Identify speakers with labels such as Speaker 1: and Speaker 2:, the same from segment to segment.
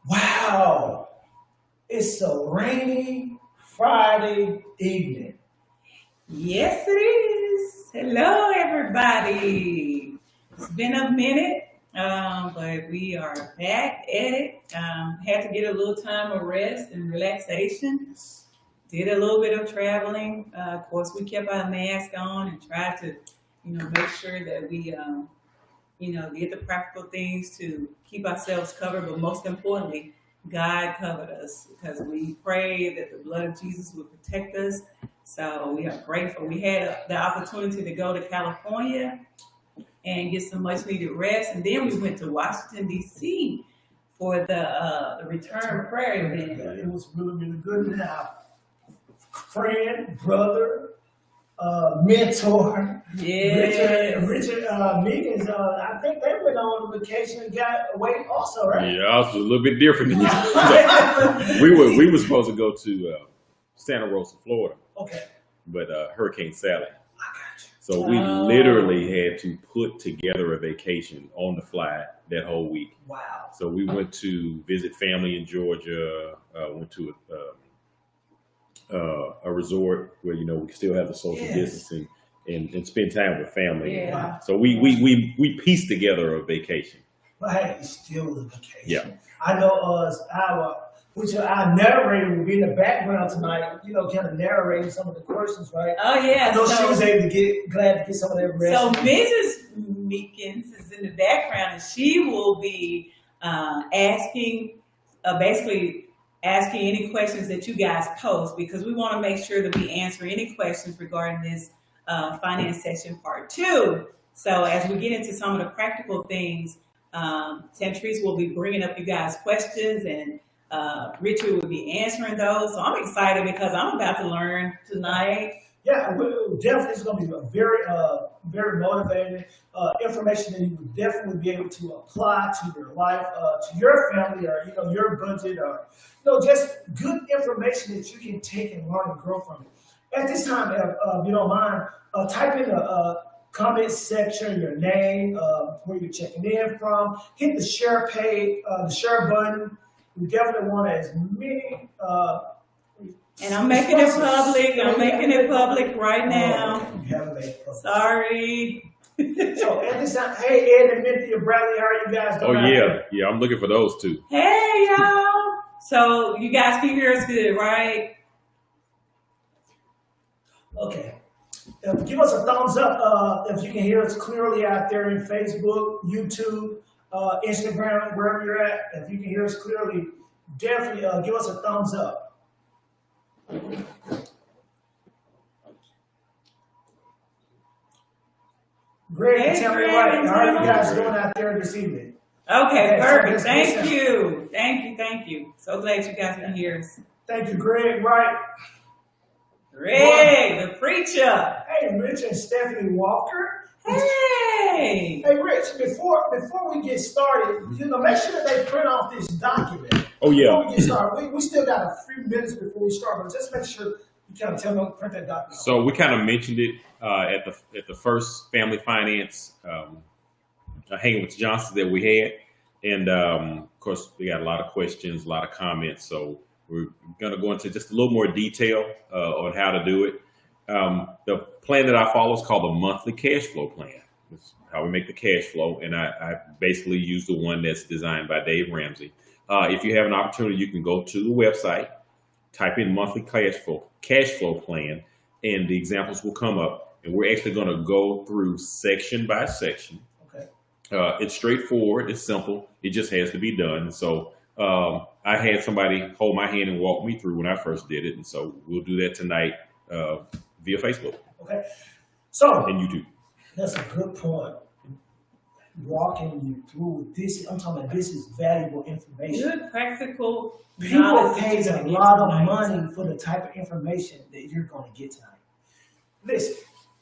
Speaker 1: Wow, it's a rainy Friday evening.
Speaker 2: Yes, it is. Hello, everybody. It's been a minute, but we are back at it. Had to get a little time of rest and relaxation. Did a little bit of traveling. Of course, we kept our mask on and tried to, make sure that we, did the practical things to keep ourselves covered. But most importantly, God covered us because we prayed that the blood of Jesus would protect us. So we are grateful. We had the opportunity to go to California and get some much needed rest, and then we went to Washington D.C. for the return prayer event.
Speaker 1: It was really good. Now, friend, brother, mentor,
Speaker 2: Yeah.
Speaker 1: Richard Meekins. I think they went on vacation and got away also, right?
Speaker 3: Yeah, ours was a little bit different than you. we were supposed to go to Santa Rosa, Florida,
Speaker 1: Okay,
Speaker 3: but Hurricane Sally.
Speaker 1: I got you.
Speaker 3: So we
Speaker 2: Oh.
Speaker 3: literally had to put together a vacation on the fly that whole week.
Speaker 1: Wow.
Speaker 3: So we went to visit family in Georgia. Went to a resort where we still have the social
Speaker 1: Yes.
Speaker 3: distancing and spend time with family.
Speaker 2: Yeah.
Speaker 3: So we pieced together a vacation.
Speaker 1: But hey, it's still a vacation.
Speaker 3: Yeah.
Speaker 1: I know our narrator will be in the background tonight, kind of narrating some of the questions, right?
Speaker 2: Oh yeah.
Speaker 1: I know she was
Speaker 2: So,
Speaker 1: able to glad to get some of that rest.
Speaker 2: so Mrs. Meekins is in the background, and she will be basically asking any questions that you guys post, because we want to make sure that we answer any questions regarding this finance session part 2. So as we get into some of the practical things, Centrice will be bringing up you guys' questions, and Richard will be answering those. So I'm excited because I'm about to learn tonight.
Speaker 1: Yeah, definitely it's going to be a very motivating information that you would definitely be able to apply to your life, to your family, or your budget, or just good information that you can take and learn and grow from it. At this time, if you don't mind, type in the comment section your name, where you're checking in from. Hit the share page, the share button. We definitely want as many.
Speaker 2: And I'm making it public. I'm making it public right now.
Speaker 1: You haven't made it public.
Speaker 2: Sorry.
Speaker 1: So at this time, hey Ed and Minty and Bradley, how are you guys
Speaker 3: Oh
Speaker 1: doing? out
Speaker 3: yeah,
Speaker 1: there?
Speaker 3: yeah. I'm looking for those two.
Speaker 2: Hey, y'all. So you guys can hear us good, right?
Speaker 1: Okay. Give us a thumbs up if you can hear us clearly out there in Facebook, YouTube, Instagram, wherever you're at. If you can hear us clearly, definitely give us a thumbs up. Greg,
Speaker 2: Hey,
Speaker 1: tell me
Speaker 2: Greg,
Speaker 1: right. How are you
Speaker 2: tell
Speaker 1: guys
Speaker 2: me.
Speaker 1: doing out there this evening?
Speaker 2: Okay,
Speaker 1: Okay, so
Speaker 2: perfect.
Speaker 1: let's
Speaker 2: Thank
Speaker 1: listen.
Speaker 2: you. Thank you. So glad you guys can hear us.
Speaker 1: Thank you, Greg. Right.
Speaker 2: Greg, the preacher.
Speaker 1: Hey, Rich and Stephanie Walker.
Speaker 2: Hey.
Speaker 1: Hey, Rich, before we get started, make sure that they print off this document.
Speaker 3: Oh yeah.
Speaker 1: Before we get started, we still got a few minutes before we start, but just make sure you kind of tell them to print that document.
Speaker 3: So we kind of mentioned it at the first family finance hanging with the Johnsons that we had, and of course we got a lot of questions, a lot of comments. So we're going to go into just a little more detail on how to do it. The plan that I follow is called the monthly cash flow plan. It's how we make the cash flow, and I basically use the one that's designed by Dave Ramsey. If you have an opportunity, you can go to the website, type in monthly cash flow plan, and the examples will come up. And we're actually going to go through section by section.
Speaker 1: Okay.
Speaker 3: It's straightforward. It's simple. It just has to be done. So I had somebody hold my hand and walk me through when I first did it, and so we'll do that tonight via Facebook
Speaker 1: Okay. So
Speaker 3: and YouTube.
Speaker 1: that's a good point. Walking you through this, I'm talking about this is valuable information.
Speaker 2: Good practical
Speaker 1: People
Speaker 2: knowledge that
Speaker 1: pay
Speaker 2: you're
Speaker 1: a
Speaker 2: gonna get
Speaker 1: lot of
Speaker 2: tonight.
Speaker 1: money for the type of information that you're going to get tonight. Listen,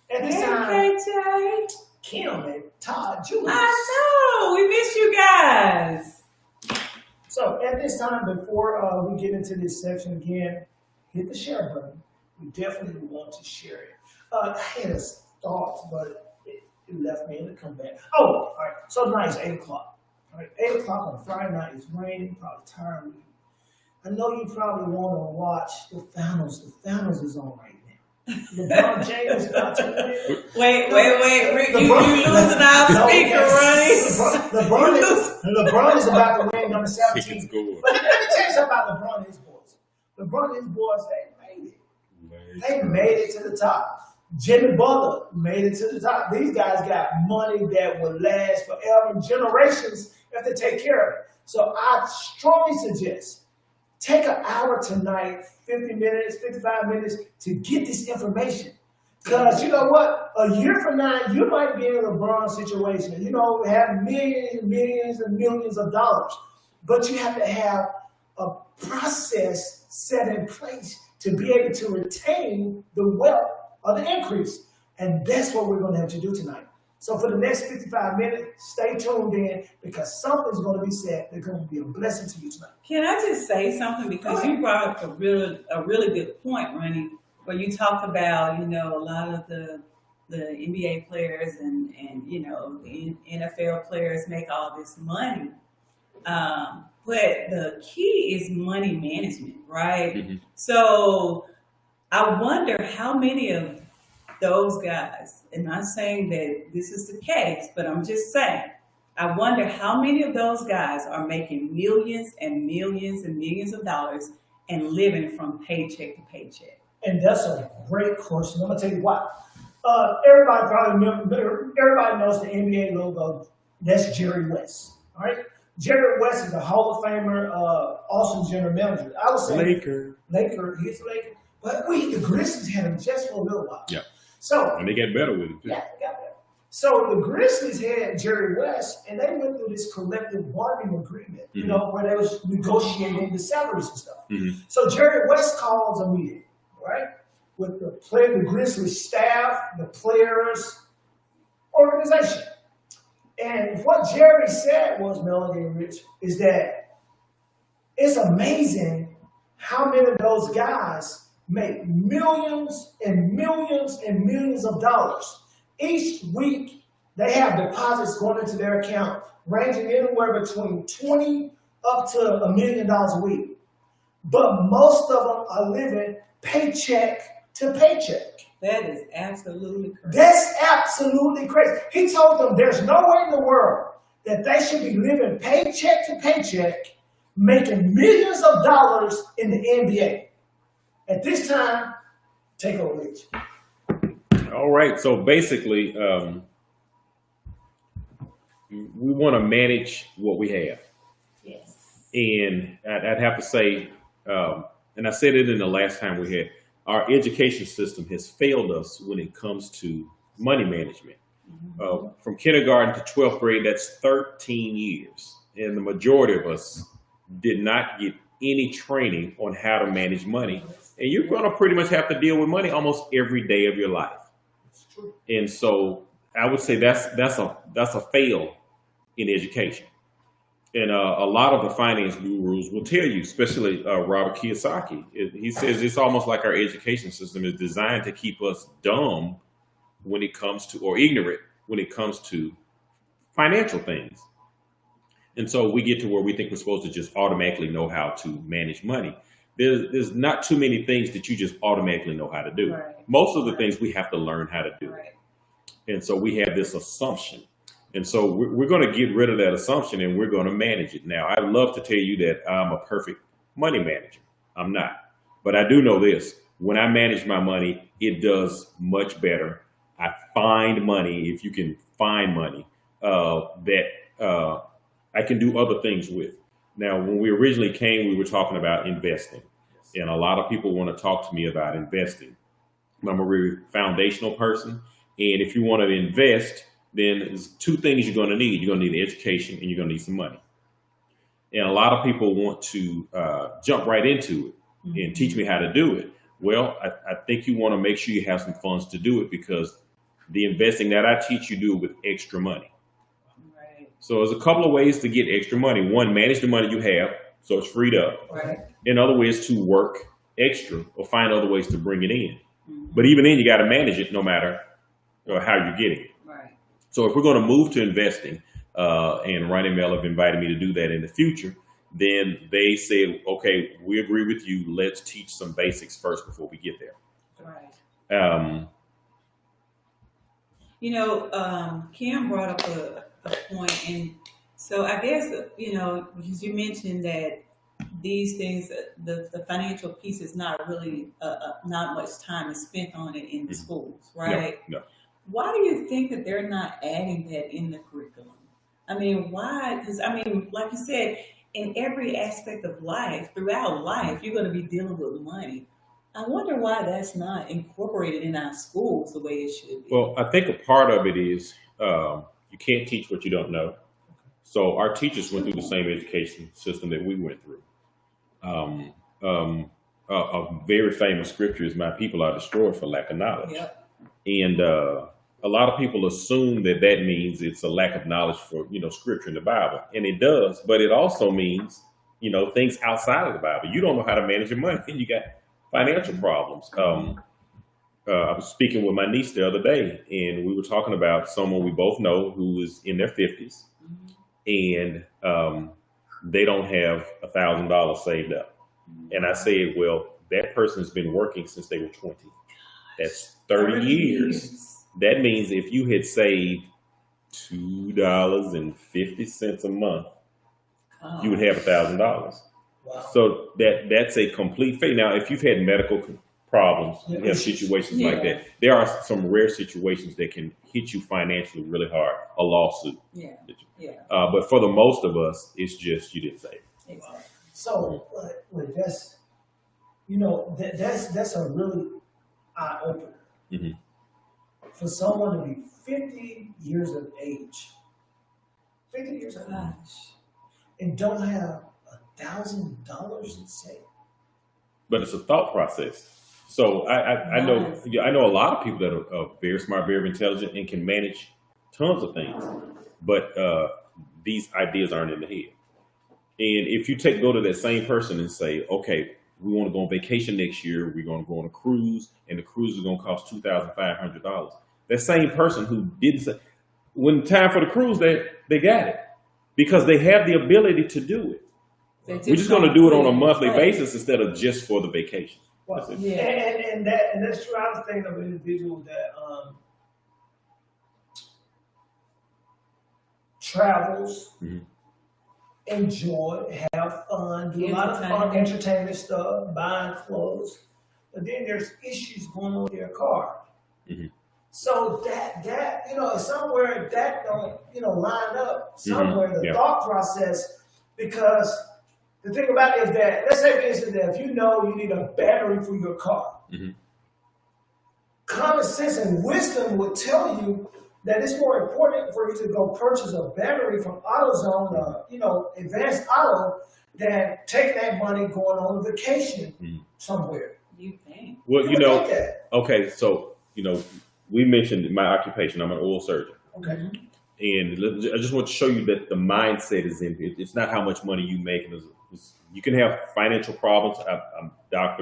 Speaker 1: at this time,
Speaker 2: Hey, KJ.
Speaker 1: Kim and Todd, Julius.
Speaker 2: I know. We miss you guys.
Speaker 1: So at this time, before we get into this section again, hit the share button. We definitely want to share it. I had a thought, but it left me and it come back. Oh, all right. So nice, 8 o'clock. All right, 8 o'clock on Friday night. It's raining, probably tired of you. I know you probably want to watch the finals. The finals is on right now. LeBron James about to win.
Speaker 2: Wait, Rick, you losing our speaker, Ronnie.
Speaker 1: LeBron is about to win number 17.
Speaker 3: Chickens good.
Speaker 1: But let me tell you something about LeBron and his boys. LeBron and his boys, they made it. They made it to the top. Jimmy Butler made it to the top. These guys got money that will last forever, generations, if they take care of it. So I strongly suggest take an hour tonight, 50 minutes, 55 minutes to get this information. Because you know what? A year from now, you might be in a LeBron situation. You know, have millions and millions and millions of dollars. But you have to have a process set in place to be able to retain the wealth of the increase. And that's what we're going to have to do tonight. So for the next 55 minutes, stay tuned in because something's going to be said that's going to be a blessing to you tonight.
Speaker 2: Can I just say something? Because you brought up a really good point, Ronnie, where you talked about, you know, a lot of the NBA players and you know, the NFL players make all this money. But the key is money management, right? Mm-hmm. So I wonder how many of those guys, and not saying that this is the case, but I'm just saying, I wonder how many of those guys are making millions and millions and millions of dollars and living from paycheck to paycheck.
Speaker 1: And that's a great question. I'm gonna tell you why. Everybody knows the NBA logo. That's Jerry West. All right. Jerry West is a Hall of Famer, awesome general manager. I would say Laker. He's a Laker. But the Grizzlies had him just for a little while.
Speaker 3: Yeah.
Speaker 1: So
Speaker 3: and they get better with it too.
Speaker 1: Yeah, they got better. So the Grizzlies had Jerry West, and they went through this collective bargaining agreement, you know, where they was negotiating the salaries and stuff. Mm-hmm. So Jerry West calls a meeting, right, with the Grizzlies staff, the players, organization. And what Jerry said was, Melody and Rich, is that it's amazing how many of those guys make millions and millions and millions of dollars. Each week, they have deposits going into their account ranging anywhere between $20 up to $1 million a week. But most of them are living paycheck to paycheck.
Speaker 2: That is absolutely crazy.
Speaker 1: That's absolutely crazy. He told them there's no way in the world that they should be living paycheck to paycheck, making millions of dollars in the NBA. At this time, take over, Rich.
Speaker 3: All right. So basically, we want to manage what we have.
Speaker 2: Yes.
Speaker 3: And I'd have to say, and I said it in the last time we had, our education system has failed us when it comes to money management. Mm-hmm. From kindergarten to 12th grade, that's 13 years. And the majority of us did not get any training on how to manage money. And you're going to pretty much have to deal with money almost every day of your life. That's true. And so I would say that's a fail in education. And a lot of the finance gurus will tell you, especially Robert Kiyosaki, he says it's almost like our education system is designed to keep us dumb when it comes to, or ignorant when it comes to financial things. And so we get to where we think we're supposed to just automatically know how to manage money. There's not too many things that you just automatically know how to do. Right. Most of the things we have to learn how to do. Right. And so we have this assumption. And so we're going to get rid of that assumption and we're going to manage it. Now, I'd love to tell you that I'm a perfect money manager. I'm not. But I do know this. When I manage my money, it does much better. I find money, if you can find money, that I can do other things with. Now, when we originally came, we were talking about investing. And a lot of people want to talk to me about investing. I'm a very foundational person. And if you want to invest, then there's two things you're going to need. You're going to need education and you're going to need some money. And a lot of people want to jump right into it and teach me how to do it. Well, I think you want to make sure you have some funds to do it because the investing that I teach you do with extra money. Right. So there's a couple of ways to get extra money. One, manage the money you have so it's freed up. Right. And other ways to work extra or find other ways to bring it in. But even then, you got to manage it no matter how you're getting it. So if we're going to move to investing, and Ronnie Mel have invited me to do that in the future, then they said, okay, we agree with you. Let's teach some basics first before we get there.
Speaker 2: Right. Kim brought up a point, and so I guess, because you mentioned that these things, the financial piece is not really, not much time is spent on it in the schools, right?
Speaker 3: No.
Speaker 2: Why do you think that they're not adding that in the curriculum? I mean, why? Because, like you said, in every aspect of life, throughout life, you're going to be dealing with money. I wonder why that's not incorporated in our schools the way it should be.
Speaker 3: Well, I think a part of it is you can't teach what you don't know. So our teachers went through the same education system that we went through. A very famous scripture is, "My people are destroyed for lack of knowledge."
Speaker 2: Yep.
Speaker 3: And a lot of people assume that means it's a lack of knowledge for scripture in the Bible, and it does. But it also means things outside of the Bible. You don't know how to manage your money, and you got financial problems. I was speaking with my niece the other day, and we were talking about someone we both know who is in their 50s, and they don't have $1,000 saved up. And I said, well, that person's been working since they were 20. That's 30 years. That means if you had saved $2.50 a month, you would have $1,000.
Speaker 1: Wow.
Speaker 3: So that's a complete failure. Now, if you've had medical problems, you have situations like that. There are some rare situations that can hit you financially really hard, a lawsuit.
Speaker 2: Yeah.
Speaker 3: But for the most of us, it's just you didn't save.
Speaker 2: Exactly.
Speaker 1: So, that's a really eye opener for someone to be 50 years of age, and don't have $1,000 in savings.
Speaker 3: But it's a thought process. So I know a lot of people that are very smart, very intelligent, and can manage tons of things. But these ideas aren't in the head. And if you go to that same person and say, okay, we want to go on vacation next year, we're going to go on a cruise, and the cruise is going to cost $2,500. That same person who didn't say, when time for the cruise, they got it because they have the ability to do it. We're just going to do it on a monthly basis instead of just for the vacation.
Speaker 1: Well, and that's true. I was thinking of an individual that travels, enjoy, have fun, do a lot of fun entertainment stuff, buying clothes, but then there's issues going on with their car. So that somewhere that don't line up somewhere the thought process, because the thing about it is that, let's say for instance that if you need a battery for your car, common sense and wisdom would tell you that it's more important for you to go purchase a battery from AutoZone, Advanced Auto, than taking that money going on a vacation somewhere.
Speaker 2: You think?
Speaker 3: Well, okay, so we mentioned my occupation. I'm an oral surgeon.
Speaker 1: Okay.
Speaker 3: And I just want to show you that the mindset is in it. It's not how much money you make. You can have financial problems. I'm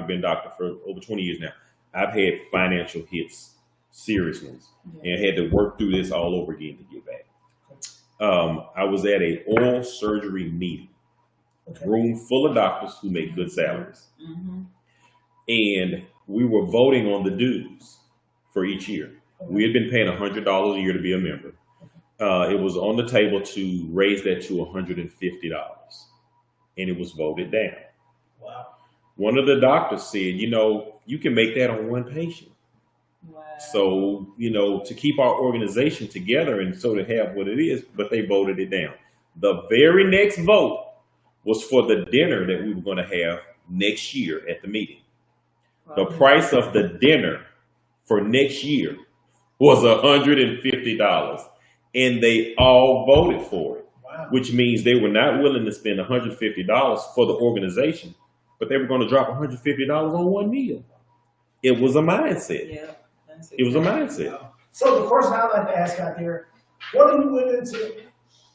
Speaker 3: been doctor for over 20 years now. I've had financial hits, serious ones, and had to work through this all over again to get back. I was at a oral surgery meeting, room full of doctors who make good salaries. And we were voting on the dues for each year. We had been paying $100 a year to be a member. It was on the table to raise that to $150, and it was voted down.
Speaker 1: Wow.
Speaker 3: One of the doctors said, you can make that on one patient.
Speaker 2: Wow.
Speaker 3: So, to keep our organization together and so to have what it is, but they voted it down. The very next vote was for the dinner that we were going to have next year at the meeting. Wow. The price of the dinner for next year was $150. And they all voted for it, which means they were not willing to spend $150 for the organization, but they were going to drop $150 on one meal. It was a mindset.
Speaker 2: Yeah,
Speaker 3: it was a mindset.
Speaker 1: So the question I'd like to ask out there, what are you willing to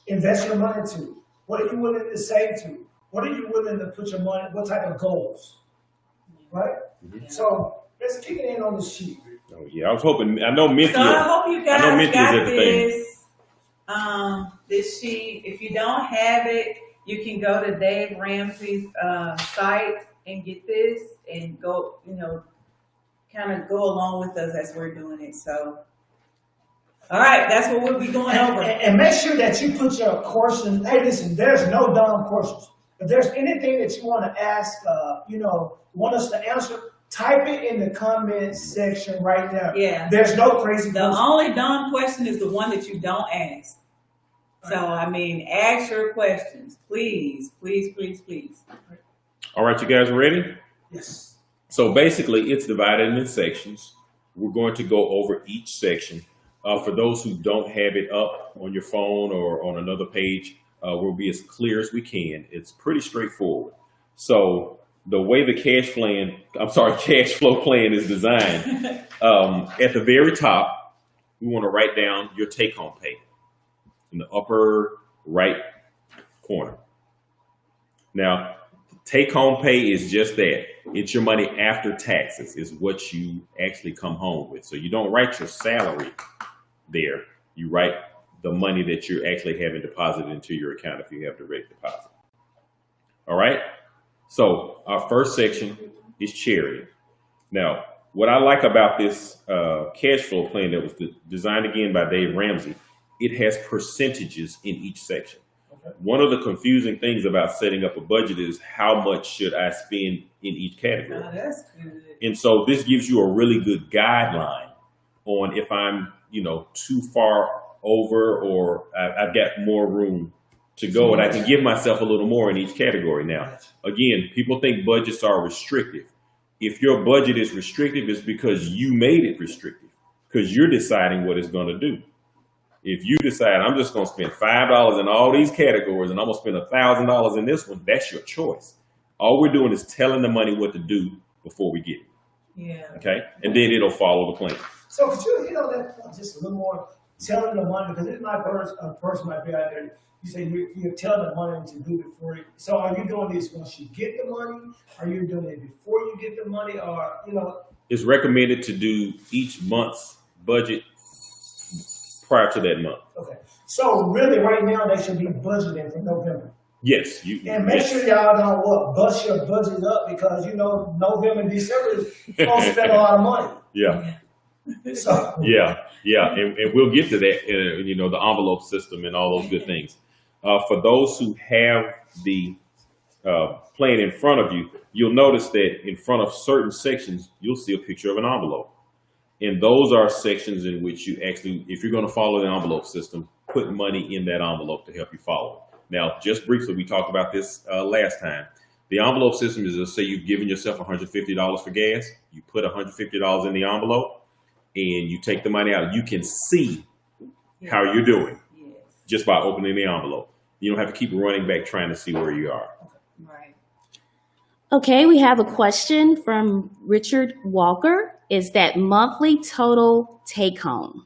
Speaker 1: invest your money to? What are you willing to save to? What are you willing to put your money, what type of goals? Right? So let's kick it in on the sheet.
Speaker 3: Oh yeah, I was hoping. I know Minty.
Speaker 2: So I hope you guys got this. this sheet. If you don't have it, you can go to Dave Ramsey's site and get this and go, kind of go along with us as we're doing it. So, all right, that's what we'll be going over.
Speaker 1: And make sure that you put your questions. Hey, listen, there's no dumb questions. If there's anything that you want to ask, want us to answer, type it in the comments section right now.
Speaker 2: Yeah.
Speaker 1: There's no crazy
Speaker 2: The
Speaker 1: questions.
Speaker 2: only dumb question is the one that you don't ask. So, I mean, ask your questions, please, please, please, please.
Speaker 3: All right, you guys ready?
Speaker 1: Yes.
Speaker 3: So basically, it's divided into sections. We're going to go over each section. For those who don't have it up on your phone or on another page, we'll be as clear as we can. It's pretty straightforward. So the way the cash flow plan is designed, at the very top, we want to write down your take-home pay in the upper right corner. Now, take-home pay is just that. It's your money after taxes is what you actually come home with. So you don't write your salary there. You write the money that you're actually having deposited into your account if you have direct deposit. All right. So our first section is charity. Now, what I like about this cash flow plan that was designed again by Dave Ramsey, it has percentages in each section.
Speaker 1: Okay.
Speaker 3: One of the confusing things about setting up a budget is how much should I spend in each category.
Speaker 2: Oh, that's good.
Speaker 3: And so this gives you a really good guideline on if I'm, too far over or I've got more room to go, and I can give myself a little more in each category. Now, again, people think budgets are restrictive. If your budget is restrictive, it's because you made it restrictive, because you're deciding what it's going to do. If you decide I'm just going to spend $5 in all these categories and I'm going to spend $1,000 in this one, that's your choice. All we're doing is telling the money what to do before we get it.
Speaker 2: Yeah.
Speaker 3: Okay, and then it'll follow the plan.
Speaker 1: So could you hit on that point just a little more, telling the money, because it might a person might be out there, you say you're telling the money what to do before you, so are you doing this once you get the money? Are you doing it before you get the money? Or,
Speaker 3: It's recommended to do each month's budget prior to that month.
Speaker 1: Okay. So really right now they should be budgeting for November.
Speaker 3: Yes.
Speaker 1: And make sure y'all don't bust your budget up, because November and December is going to spend a lot of money.
Speaker 3: Yeah.
Speaker 1: So
Speaker 3: Yeah. And we'll get to that, the envelope system and all those good things. For those who have the plan in front of you, you'll notice that in front of certain sections, you'll see a picture of an envelope. And those are sections in which you actually, if you're going to follow the envelope system, put money in that envelope to help you follow it. Now, just briefly, we talked about this last time. The envelope system is, let's say you've given yourself $150 for gas. You put $150 in the envelope and you take the money out. You can see how you're doing just by opening the envelope. You don't have to keep running back trying to see where you are.
Speaker 2: Right.
Speaker 4: Okay, we have a question from Richard Walker. Is that monthly total take home?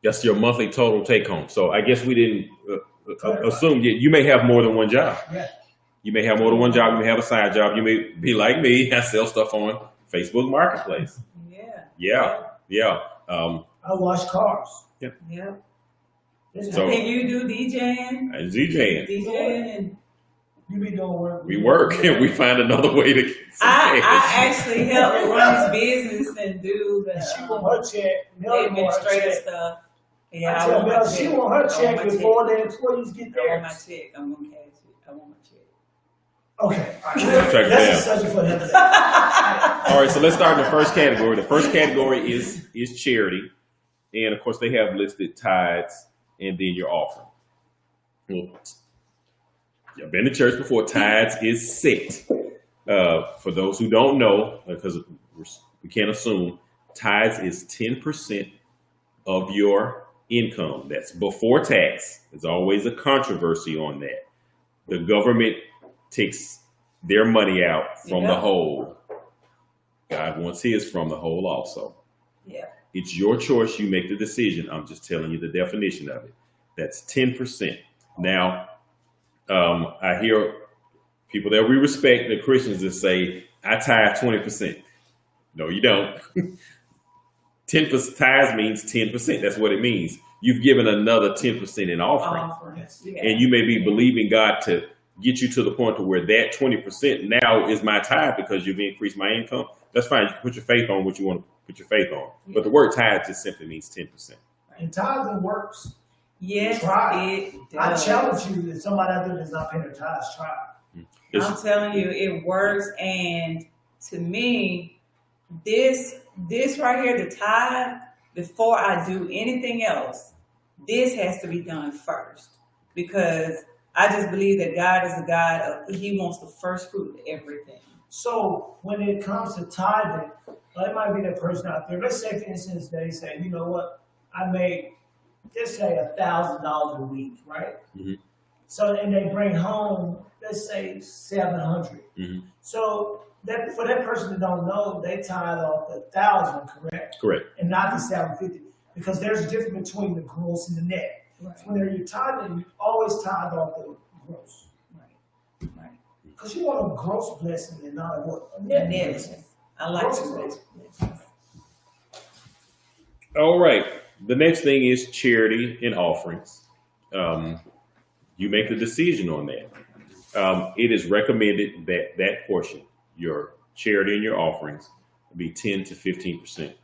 Speaker 3: That's your monthly total take home. So I guess we didn't assume you may have more than one job.
Speaker 1: yeah.
Speaker 3: You may have more than one job. You may have a side job. You may be like me. I sell stuff on Facebook Marketplace. Yeah.
Speaker 1: I wash cars.
Speaker 2: Yep.
Speaker 3: So-
Speaker 2: Can you do DJing?
Speaker 3: And ZJing.
Speaker 2: DJing and
Speaker 1: You be doing work.
Speaker 3: We work and we find another way to get some
Speaker 2: I
Speaker 3: cash.
Speaker 2: actually help run his business and do
Speaker 1: She
Speaker 2: the
Speaker 1: want her check. Melly want her
Speaker 2: administrative
Speaker 1: check.
Speaker 2: stuff.
Speaker 1: I
Speaker 2: Yeah,
Speaker 1: tell
Speaker 2: want my
Speaker 1: Mel she
Speaker 2: check.
Speaker 1: want her
Speaker 2: I
Speaker 1: check
Speaker 2: want my
Speaker 1: before the employees get
Speaker 2: I want my
Speaker 1: theirs.
Speaker 2: check. I'm gonna cash it. I want my check.
Speaker 1: Okay. All
Speaker 3: Check
Speaker 1: right.
Speaker 3: it
Speaker 1: That's
Speaker 3: down.
Speaker 1: a subject for another day.
Speaker 3: All right, so let's start in the first category. The first category is charity. And of course, they have listed tithes and then your offering. Well, you've been to church before. Tithes is set. For those who don't know, because we can't assume, tithes is 10% of your income. That's before tax. There's always a controversy on that. The government takes their money out from the whole. God wants his from the whole also.
Speaker 2: Yeah.
Speaker 3: It's your choice. You make the decision. I'm just telling you the definition of it. That's 10%. Now, I hear people that we respect, the Christians, that say, I tithe 20%. No, you don't. 10% tithes means 10%. That's what it means. you've given another 10% in offering.
Speaker 1: Yes.
Speaker 2: Yeah.
Speaker 3: And you may be believing God to get you to the point to where that 20% now is my tithe because you've increased my income. That's fine. You can put your faith on what you want to put your faith on. But the word tithe just simply means 10%.
Speaker 1: And tithing works.
Speaker 2: Yes,
Speaker 1: Try.
Speaker 2: it
Speaker 1: I
Speaker 2: does.
Speaker 1: challenge you that somebody out there that's not paying their tithes, try.
Speaker 2: I'm telling you, it works. And to me, this right here, the tithe, before I do anything else, this has to be done first. Because I just believe that God is a God of, He wants the first fruit of everything.
Speaker 1: So when it comes to tithing, it might be that person out there. Let's say, for instance, they say, you know what, I made, let's say $1,000 a week, right?
Speaker 3: Mhm.
Speaker 1: So and they bring home, let's say $700.
Speaker 3: Mhm.
Speaker 1: So that for that person that don't know, they tithe off the 1,000, correct?
Speaker 3: Correct.
Speaker 1: And not the 750, because there's a difference between the gross and the net.
Speaker 2: Right.
Speaker 1: So when you're tithing, you always tithe off the gross,
Speaker 2: Right.
Speaker 1: because you want a gross blessing and not a what? A
Speaker 2: And
Speaker 1: net
Speaker 2: then,
Speaker 1: blessing.
Speaker 2: I like
Speaker 1: Gross
Speaker 2: to
Speaker 1: blessing.
Speaker 3: All right. The next thing is charity and offerings. You make the decision on that. It is recommended that that portion, your charity and your offerings, be 10 to 15%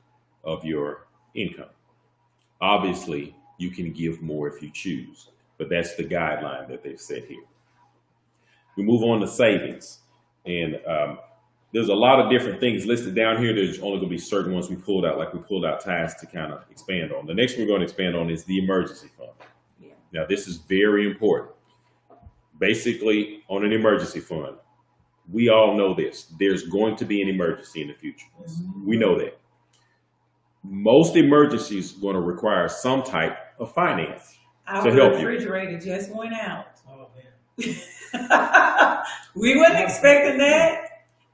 Speaker 3: of your income. Obviously, you can give more if you choose, but that's the guideline that they've set here. We move on to savings, and there's a lot of different things listed down here. There's only going to be certain ones we pulled out, like we pulled out tithes to kind of expand on. The next one we're going to expand on is the emergency fund.
Speaker 2: Yeah.
Speaker 3: Now, this is very important. Basically, on an emergency fund, we all know this. There's going to be an emergency in the future. We know that. Most emergencies are going to require some type of finance.
Speaker 2: Our
Speaker 3: To help you.
Speaker 2: refrigerator just went out.
Speaker 1: Oh, man.
Speaker 2: We wasn't expecting that.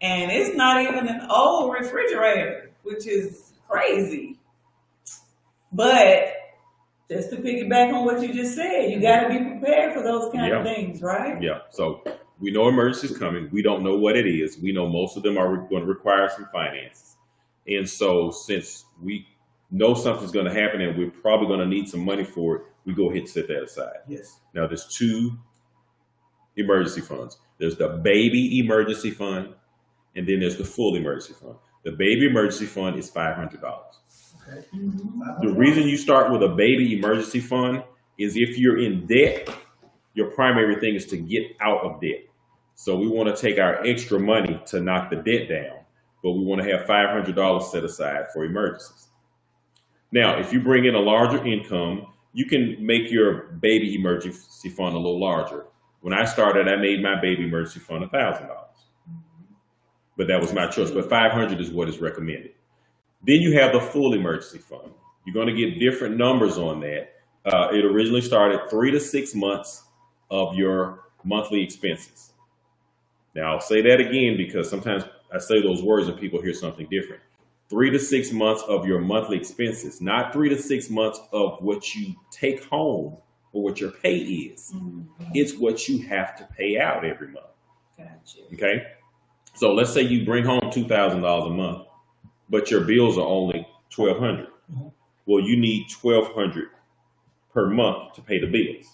Speaker 2: And it's not even an old refrigerator, which is crazy. But just to piggyback on what you just said, you got to be prepared for those kind of things, right?
Speaker 3: Yeah. So we know emergencies coming. We don't know what it is. We know most of them are going to require some finances. And so since we know something's going to happen and we're probably going to need some money for it, we go ahead and set that aside.
Speaker 1: Yes.
Speaker 3: Now, there's two emergency funds. There's the baby emergency fund, and then there's the full emergency fund. The baby emergency fund is $500.
Speaker 1: Okay.
Speaker 3: The reason you start with a baby emergency fund is if you're in debt, your primary thing is to get out of debt. So we want to take our extra money to knock the debt down, but we want to have $500 set aside for emergencies. Now, if you bring in a larger income, you can make your baby emergency fund a little larger. When I started, I made my baby emergency fund $1,000. But that was my choice. But $500 is what is recommended. Then you have the full emergency fund. You're going to get different numbers on that. It originally started 3 to 6 months of your monthly expenses. Now, I'll say that again because sometimes I say those words and people hear something different. 3 to 6 months of your monthly expenses, not 3 to 6 months of what you take home or what your pay is. It's what you have to pay out every month.
Speaker 2: Gotcha.
Speaker 3: Okay? So let's say you bring home $2,000 a month, but your bills are only $1,200. Well, you need $1,200 per month to pay the bills.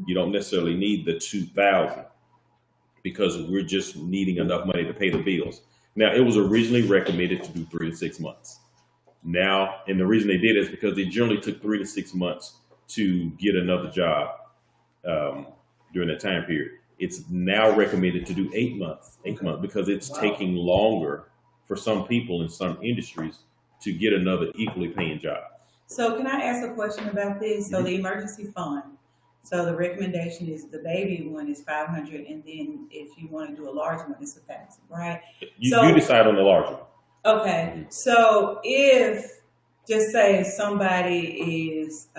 Speaker 3: You don't necessarily need the $2,000 because we're just needing enough money to pay the bills. Now, it was originally recommended to do 3 to 6 months. Now, and the reason they did it is because they generally took 3 to 6 months to get another job during that time period. It's now recommended to do 8 months, because it's taking longer for some people in some industries to get another equally paying job.
Speaker 2: So can I ask a question about this? So the emergency fund. So the recommendation is the baby one is $500, and then if you want to do a large one, it's $1,000, right?
Speaker 3: You decide on the larger one.
Speaker 2: Okay. So if, just say somebody is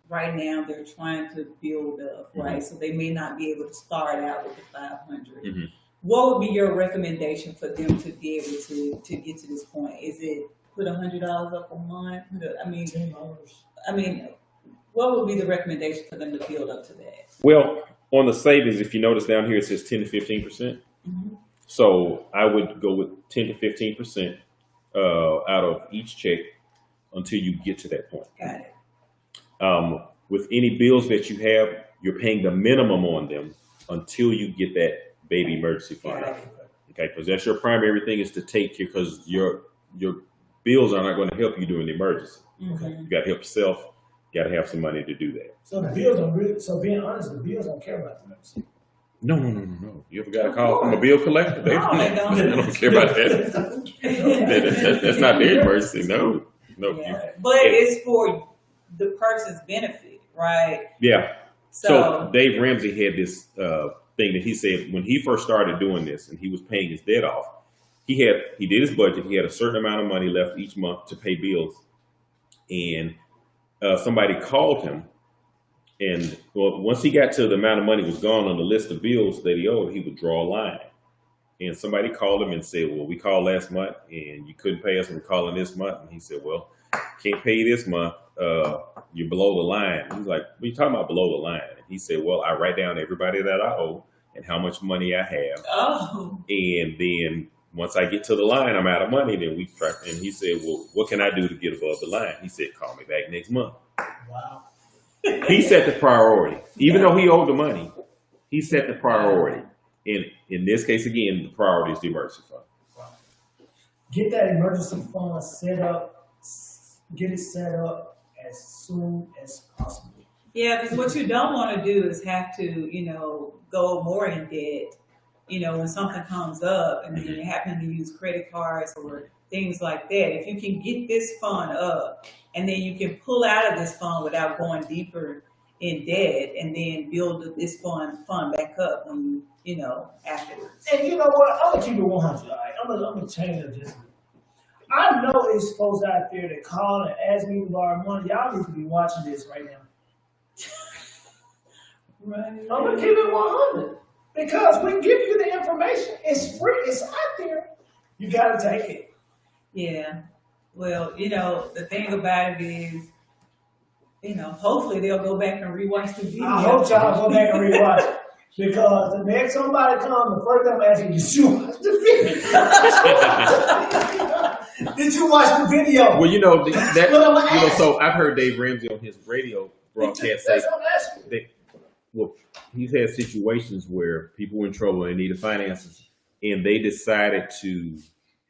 Speaker 2: right now they're trying to build up, right? So they may not be able to start out with the 500. What would be your recommendation for them to be able to get to this point? Is it put $100 up a month? I mean, what would be the recommendation for them to build up to that?
Speaker 3: Well, on the savings, if you notice down here, it says 10 to 15%. So I would go with 10 to 15% out of each check until you get to that point.
Speaker 2: Got it.
Speaker 3: With any bills that you have, you're paying the minimum on them until you get that baby emergency fund. Okay, because that's your primary thing is to take care, because your bills are not going to help you during the emergency.
Speaker 2: Mhm.
Speaker 3: You got to help yourself. You got to have some money to do that.
Speaker 1: So the bills don't really. So being honest, the bills don't care about the medicine.
Speaker 3: No. You ever got a call from a bill collector? They,
Speaker 2: No, they don't.
Speaker 3: they don't care about that. That's not their emergency. No.
Speaker 2: Yeah. But it's for the person's benefit, right?
Speaker 3: Yeah. So
Speaker 2: So,
Speaker 3: Dave Ramsey had this thing that he said when he first started doing this and he was paying his debt off. He did his budget. He had a certain amount of money left each month to pay bills, and somebody called him. And once he got to the amount of money was gone on the list of bills that he owed, he would draw a line. And somebody called him and said, "Well, we called last month and you couldn't pay us. We're calling this month." And he said, "Well, can't pay you this month. You're below the line." He's like, "What are you talking about below the line?" And he said, "Well, I write down everybody that I owe and how much money I have.
Speaker 2: oh,
Speaker 3: And then once I get to the line, I'm out of money. Then we try." And he said, "Well, what can I do to get above the line?" He said, "Call me back next month."
Speaker 1: Wow.
Speaker 3: He set the priority. Even though he owed the money, he set the priority. And in this case, again, the priority is the emergency fund.
Speaker 1: Get that emergency fund set up. Get it set up as soon as possible.
Speaker 2: yeah, because what you don't want to do is have to, go more in debt, when something comes up and then you happen to use credit cards or things like that. If you can get this fund up and then you can pull out of this fund without going deeper in debt and then build this fund back up when afterwards.
Speaker 1: And you know what? I'm gonna keep it 100. All right? I'm gonna change it just. I know it's folks out there that call and ask me to borrow money. Y'all need to be watching this right now.
Speaker 2: Right.
Speaker 1: I'm gonna keep it 100 because we give you the information. It's free. It's out there. You gotta take it.
Speaker 2: Yeah. Well, the thing about it is, hopefully they'll go back and rewatch the video.
Speaker 1: I hope y'all go back and rewatch it. Because the next somebody comes, the first time I'm asking, did you watch the video? Did you watch the video?
Speaker 3: Well, so I've heard Dave Ramsey on his radio broadcast say
Speaker 1: That's what I'm asking.
Speaker 3: he's had situations where people were in trouble and they needed finances, and they decided to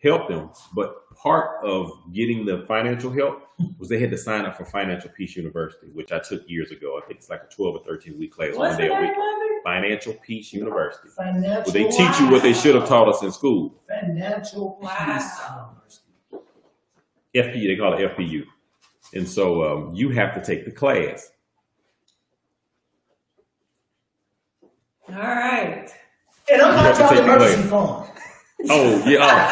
Speaker 3: help them. But part of getting the financial help was they had to sign up for Financial Peace University, which I took years ago. I think it's like a 12 or 13 week class.
Speaker 2: What's the
Speaker 3: one day a
Speaker 2: name
Speaker 3: week.
Speaker 2: of it?
Speaker 3: Financial Peace University.
Speaker 1: Financial.
Speaker 3: Well, they teach you what they should have taught us in school.
Speaker 1: Financial Peace University.
Speaker 3: FPU, they call it FPU. And so you have to take the class.
Speaker 2: All right.
Speaker 1: And I'm
Speaker 3: You
Speaker 1: not
Speaker 3: have to
Speaker 1: talking
Speaker 3: take the
Speaker 1: emergency
Speaker 3: class.
Speaker 1: fund.
Speaker 3: Oh, yeah.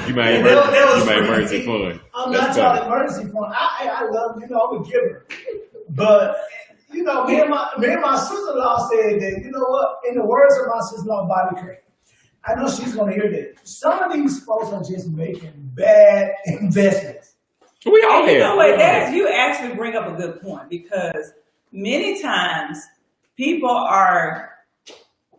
Speaker 3: You might emergency fund.
Speaker 1: I'm
Speaker 3: That's
Speaker 1: not
Speaker 3: funny.
Speaker 1: talking emergency fund. I love, I'm a giver. But, me and my sister-in-law said that, you know what? In the words of my sister-in-law, Bobby Craig, I know she's going to hear that. Some of these folks are just making bad investments.
Speaker 3: We all
Speaker 2: And you know
Speaker 3: have.
Speaker 2: what? You actually bring up a good point, because many times people are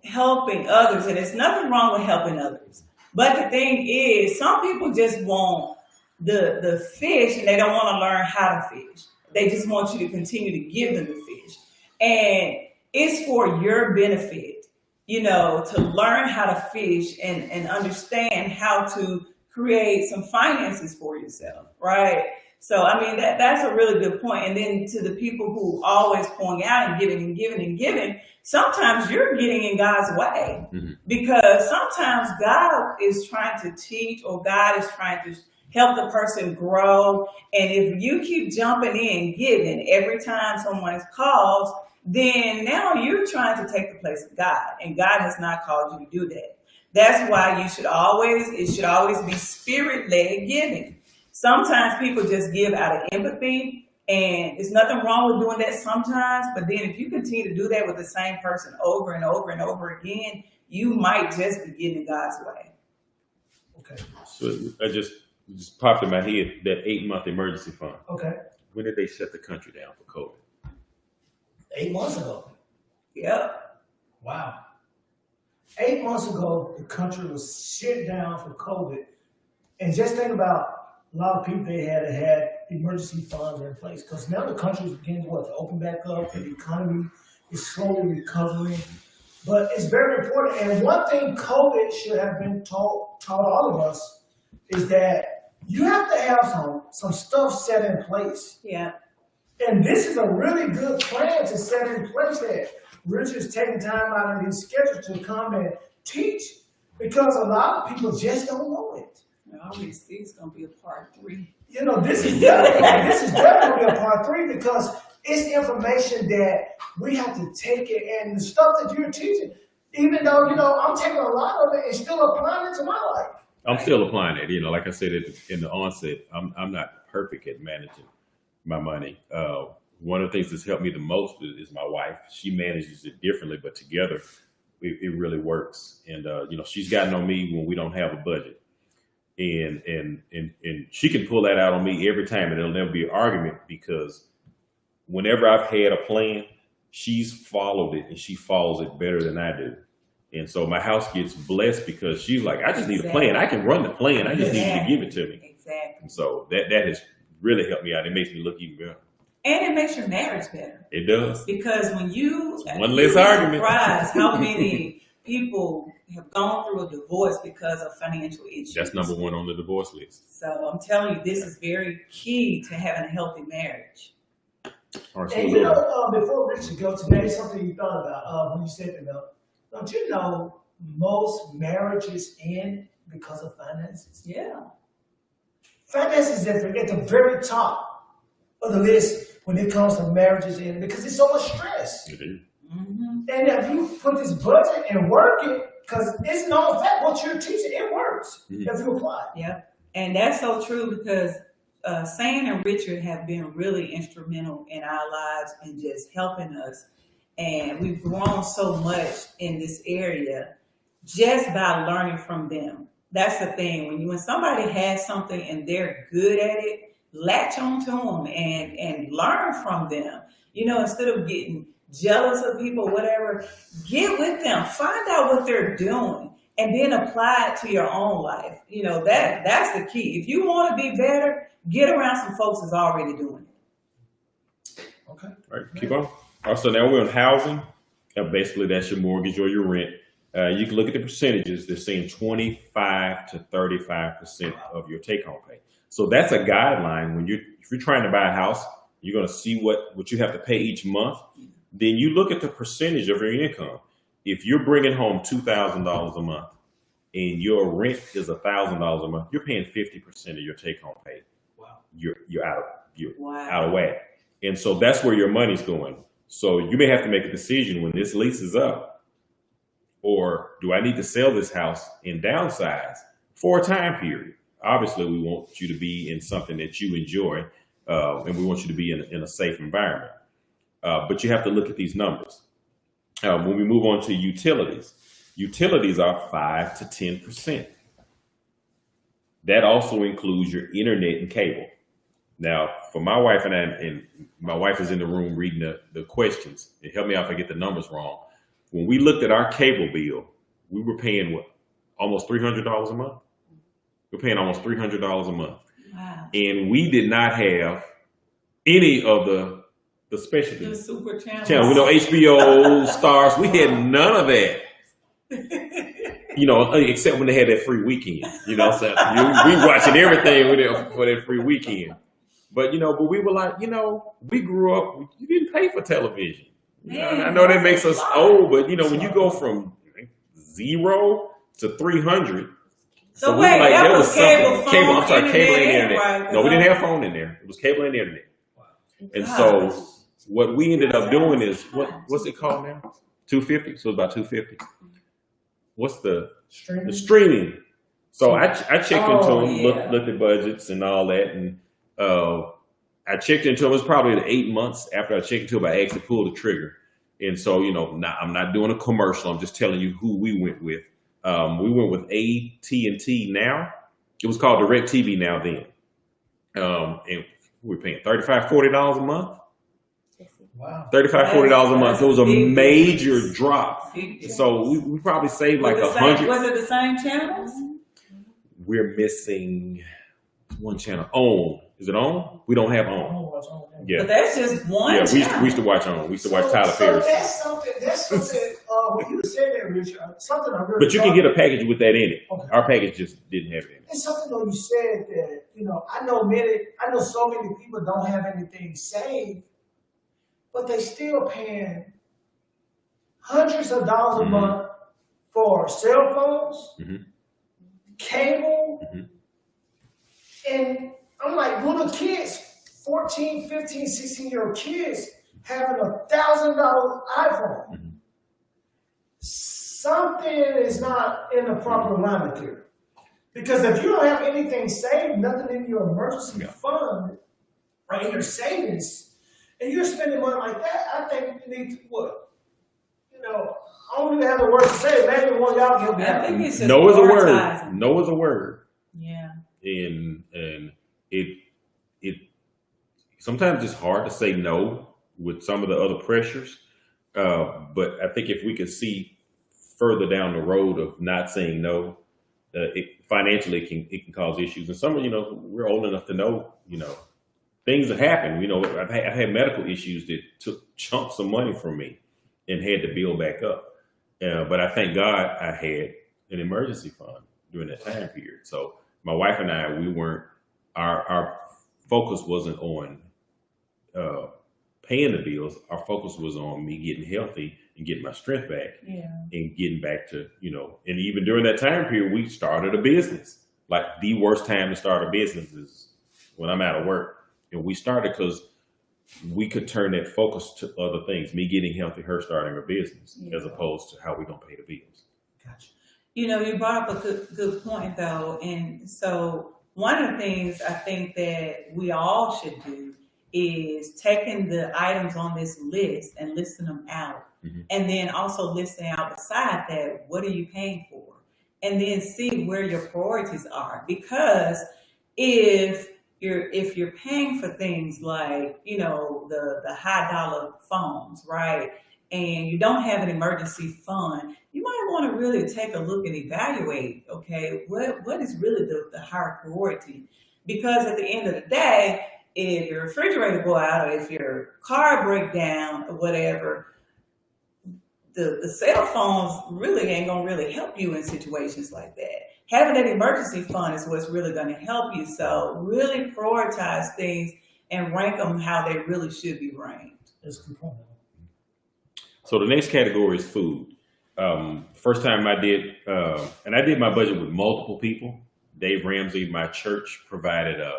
Speaker 2: helping others, and there's nothing wrong with helping others. But the thing is, some people just want the fish and they don't want to learn how to fish. They just want you to continue to give them the fish. And it's for your benefit, to learn how to fish and understand how to create some finances for yourself, right? So, that's a really good point. And then to the people who always pouring out and giving and giving and giving, sometimes you're getting in God's way, because sometimes God is trying to teach, or God is trying to help the person grow. And if you keep jumping in, giving every time someone calls, then now you're trying to take the place of God, and God has not called you to do that. That's why it should always be spirit-led giving. Sometimes people just give out of empathy, and there's nothing wrong with doing that sometimes. But then if you continue to do that with the same person over and over and over again, you might just be getting in God's way.
Speaker 1: Okay.
Speaker 3: So I just popped in my head that 8-month emergency fund.
Speaker 1: Okay.
Speaker 3: When did they shut the country down for COVID?
Speaker 1: 8 months ago.
Speaker 2: Yep.
Speaker 1: Wow. 8 months ago, the country was shut down for COVID. And just think about a lot of people they had emergency funds in place because now the country is beginning to open back up and the economy is slowly recovering. But it's very important. And one thing COVID should have been taught all of us is that you have to have some stuff set in place.
Speaker 2: Yeah.
Speaker 1: And this is a really good plan to set in place that Richard's taking time out of his schedule to come and teach because a lot of people just don't know it.
Speaker 2: I already see it's gonna be a part 3.
Speaker 1: You know, this is definitely a part 3 because it's information that we have to take it and the stuff that you're teaching, even though, you know, I'm taking a lot of it and still applying it to my life.
Speaker 3: I'm still applying it. You know, like I said in the onset, I'm not perfect at managing my money. One of the things that's helped me the most is my wife. She manages it differently, but together it really works. And you know, she's gotten on me when we don't have a budget. And she can pull that out on me every time, and it'll never be an argument because whenever I've had a plan, she's followed it and she follows it better than I do. And so my house gets blessed because she's like, I just need a plan. I can run the plan. I just need you to give it to me.
Speaker 2: Exactly.
Speaker 3: And so that has really helped me out. It makes me look even better.
Speaker 2: And it makes your marriage better.
Speaker 3: It does.
Speaker 2: Because when you
Speaker 3: One less argument.
Speaker 2: Surprised how many people have gone through a divorce because of financial issues.
Speaker 3: That's number 1 on the divorce list.
Speaker 2: So I'm telling you, this is very key to having a healthy marriage.
Speaker 3: All right,
Speaker 1: And you know, before Richard goes today, something you thought about when you said that, don't you know most marriages end because of finances?
Speaker 2: Yeah.
Speaker 1: Finances is at the very top of the list when it comes to marriages ending because it's so much stress.
Speaker 2: Mm-hmm.
Speaker 1: And if you put this budget and work it, because it's known fact what you're teaching, it works if you apply it.
Speaker 2: Yeah. And that's so true because Sane and Richard have been really instrumental in our lives and just helping us. And we've grown so much in this area just by learning from them. That's the thing. When somebody has something and they're good at it, latch on to them and learn from them. You know, instead of getting jealous of people, whatever, get with them, find out what they're doing, and then apply it to your own life. You know, that's the key. If you want to be better, get around some folks that's already doing it.
Speaker 1: Okay.
Speaker 3: All right, keep on. All right, so now we're on housing. Basically, that's your mortgage or your rent. You can look at the percentages. They're saying 25 to 35% of your take-home pay. So that's a guideline. If you're trying to buy a house, you're going to see what you have to pay each month. Then you look at the percentage of your income. If you're bringing home $2,000 a month and your rent is $1,000 a month, you're paying 50% of your take-home pay.
Speaker 1: Wow.
Speaker 3: You're out
Speaker 2: Wow.
Speaker 3: out of whack. And so that's where your money's going. So you may have to make a decision when this lease is up, or do I need to sell this house and downsize for a time period? Obviously, we want you to be in something that you enjoy, and we want you to be in a safe environment. But you have to look at these numbers. When we move on to utilities are 5 to 10%. That also includes your internet and cable. Now, for my wife and my wife is in the room reading the questions. And help me out if I get the numbers wrong. When we looked at our cable bill, we were paying almost $300 a month. We're paying almost $300 a month.
Speaker 2: Wow.
Speaker 3: And we did not have any of the specialties.
Speaker 2: The super channels.
Speaker 3: We know HBO, Stars. We had none of that. You know, except when they had that free weekend. You know, so we watching everything for that free weekend. But but we were like, we grew up. You didn't pay for television.
Speaker 2: Man,
Speaker 3: I know that makes us old, but when you go from 0 to 300.
Speaker 2: So wait,
Speaker 3: we were
Speaker 2: that
Speaker 3: there
Speaker 2: was cable, phone,
Speaker 3: cable. I'm sorry, cable and
Speaker 2: internet,
Speaker 3: internet.
Speaker 2: right?
Speaker 3: No, we didn't have phone in there. It was cable and internet. And so what we ended up doing is what's it called now? $250. So it's about $250. What's the streaming? So I checked into them, looked at budgets and all that, and I checked into them. It was probably 8 months after I checked into them. I actually pulled the trigger, and so I'm not doing a commercial. I'm just telling you who we went with. We went with AT&T Now. It was called DirecTV Now then, and we were paying $35, $40 a month.
Speaker 1: Wow.
Speaker 3: $35, $40 a month. It was a major drop. So we probably saved like $100.
Speaker 2: Was it the same channels?
Speaker 3: We're missing one channel. OWN. Is it OWN? We don't have
Speaker 1: I
Speaker 3: OWN.
Speaker 1: don't watch all that.
Speaker 3: Yeah.
Speaker 2: But that's just one
Speaker 3: Yeah, we
Speaker 2: channel.
Speaker 3: used to watch OWN. We used to watch Tyler
Speaker 1: So
Speaker 3: Perry.
Speaker 1: that's something. When you said that, Richard, something I really.
Speaker 3: But you can get a package with that in it.
Speaker 1: Okay.
Speaker 3: Our package just didn't have it in it.
Speaker 1: It's something though you said that I know so many people don't have anything saved, but they still paying hundreds of dollars a
Speaker 3: Mhm.
Speaker 1: month for cell phones,
Speaker 3: Mhm.
Speaker 1: cable,
Speaker 3: Mhm.
Speaker 1: and I'm like, little kids, 14, 15, 16-year-old kids having $1,000 iPhone.
Speaker 3: Mhm.
Speaker 1: Something is not in the proper alignment here. Because if you don't have anything saved, nothing in your emergency fund, or in your savings, and you're spending money like that, I think you need to what? I don't even have the word to say. Maybe one of y'all can help me
Speaker 2: I
Speaker 1: out.
Speaker 2: think it's just
Speaker 3: No is a word.
Speaker 2: prioritizing.
Speaker 3: No is a word.
Speaker 2: Yeah.
Speaker 3: And it sometimes it's hard to say no with some of the other pressures. But I think if we could see further down the road of not saying no, financially it can cause issues. And some of we're old enough to know things have happened. I've had medical issues that took chunks of money from me and had to build back up. But I thank God I had an emergency fund during that time period. So my wife and I, our focus wasn't on paying the bills. Our focus was on me getting healthy and getting my strength back
Speaker 2: Yeah.
Speaker 3: and getting back to, and even during that time period, we started a business. Like the worst time to start a business is when I'm out of work. And we started because we could turn that focus to other things, me getting healthy, her starting a business, as opposed to how we going to pay the bills.
Speaker 1: Gotcha.
Speaker 2: You brought up a good point though. And so one of the things I think that we all should do is taking the items on this list and listing them out.
Speaker 3: Mhm.
Speaker 2: And then also listing out beside that, what are you paying for? And then see where your priorities are. Because if you're paying for things like, the high dollar phones, right? And you don't have an emergency fund, you might want to really take a look and evaluate, okay, what is really the higher priority? Because at the end of the day, if your refrigerator go out or if your car break down or whatever, the cell phones really ain't gonna really help you in situations like that. Having an emergency fund is what's really gonna help you. So really prioritize things and rank them how they really should be ranked.
Speaker 1: That's a good point.
Speaker 3: So the next category is food. First time I did, and I did my budget with multiple people. Dave Ramsey, my church, provided a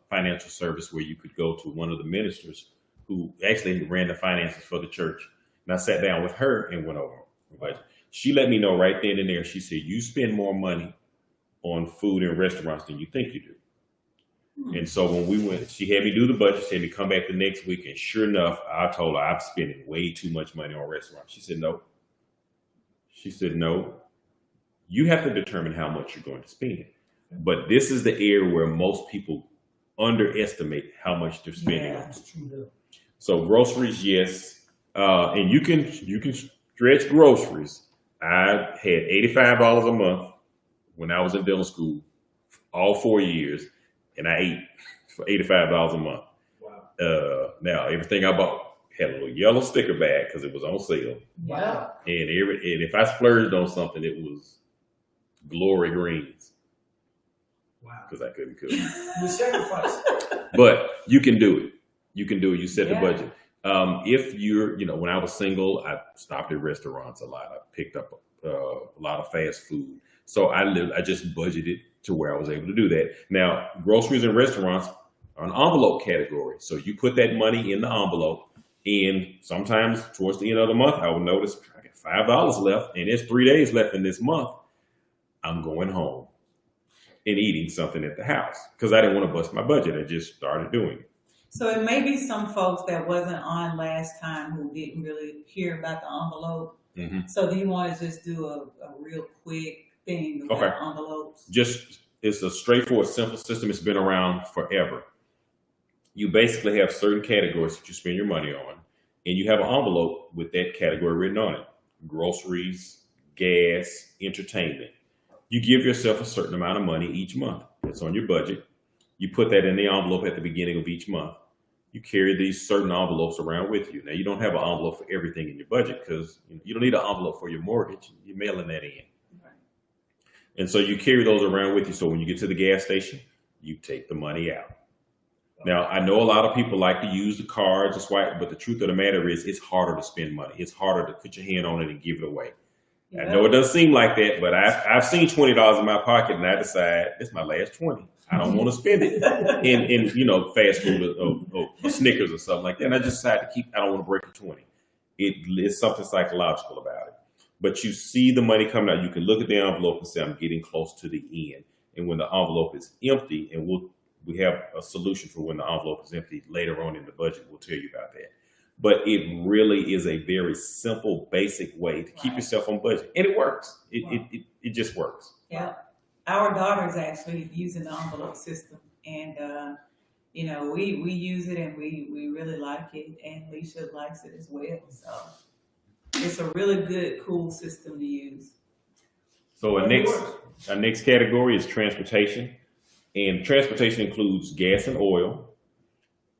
Speaker 3: financial service where you could go to one of the ministers who actually ran the finances for the church. And I sat down with her and went over the budget. She let me know right then and there. She said, you spend more money on food and restaurants than you think you do. And so when we went, she had me do the budget, she had me come back the next week. And sure enough, I told her I'm spending way too much money on restaurants. She said, no. She said, no, you have to determine how much you're going to spend. But this is the area where most people underestimate how much they're spending on.
Speaker 1: That's true, though.
Speaker 3: So groceries, yes. And you can stretch groceries. I had $85 a month when I was in dental school, all 4 years, and I ate for $85 a month.
Speaker 1: Wow.
Speaker 3: Now everything I bought had a little yellow sticker bag because it was on sale,
Speaker 1: Wow.
Speaker 3: and if I splurged on something, it was Glory Greens
Speaker 1: Wow.
Speaker 3: because I couldn't cook.
Speaker 1: The sacrifice.
Speaker 3: But you can do it. You can do it. You set the
Speaker 2: Yeah.
Speaker 3: budget. If you're, when I was single, I stopped at restaurants a lot. I picked up a lot of fast food. So I just budgeted to where I was able to do that. Now, groceries and restaurants are an envelope category. So you put that money in the envelope, and sometimes towards the end of the month, I would notice I got $5 left, and there's 3 days left in this month. I'm going home and eating something at the house because I didn't want to bust my budget. I just started doing it.
Speaker 2: So it may be some folks that wasn't on last time who didn't really hear about the envelope.
Speaker 3: Mhm.
Speaker 2: So do you want to just do a real quick thing about
Speaker 3: Okay.
Speaker 2: envelopes?
Speaker 3: It's a straightforward, simple system. It's been around forever. You basically have certain categories that you spend your money on, and you have an envelope with that category written on it. Groceries, gas, entertainment. You give yourself a certain amount of money each month. It's on your budget. You put that in the envelope at the beginning of each month. You carry these certain envelopes around with you. Now, you don't have an envelope for everything in your budget because you don't need an envelope for your mortgage. You're mailing that in.
Speaker 2: Right.
Speaker 3: And so you carry those around with you. So when you get to the gas station, you take the money out. Now, I know a lot of people like to use the cards, and swipe, but the truth of the matter is it's harder to spend money. It's harder to put your hand on it and give it away.
Speaker 2: Yeah.
Speaker 3: I know it doesn't seem like that, but I've seen $20 in my pocket and I decide it's my last 20. I don't want to spend it in fast food or Snickers or something like that. And I just decide to I don't want to break the 20. It's something psychological about it. But you see the money coming out. You can look at the envelope and say, I'm getting close to the end. And when the envelope is empty, and we have a solution for when the envelope is empty later on in the budget, we'll tell you about that. But it really is a very simple, basic way to keep yourself on budget. And it works. It just works.
Speaker 2: Yeah. Our daughter's actually using the envelope system, and we use it and we really like it, and Alicia likes it as well. So it's a really good, cool system to use.
Speaker 3: So our next category is transportation, and transportation includes gas and oil,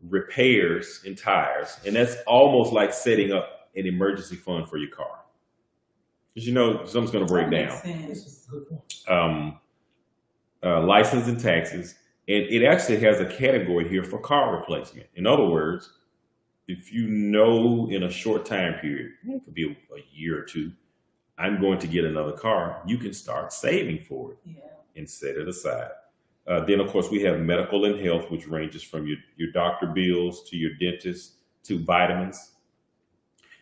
Speaker 3: repairs and tires, and that's almost like setting up an emergency fund for your car, because something's going to break down.
Speaker 2: Makes sense.
Speaker 3: License and taxes, and it actually has a category here for car replacement. In other words, if you know in a short time period, it could be a year or two, I'm going to get another car, you can start saving for it and set it aside. Then, of course, we have medical and health, which ranges from your doctor bills to your dentist to vitamins.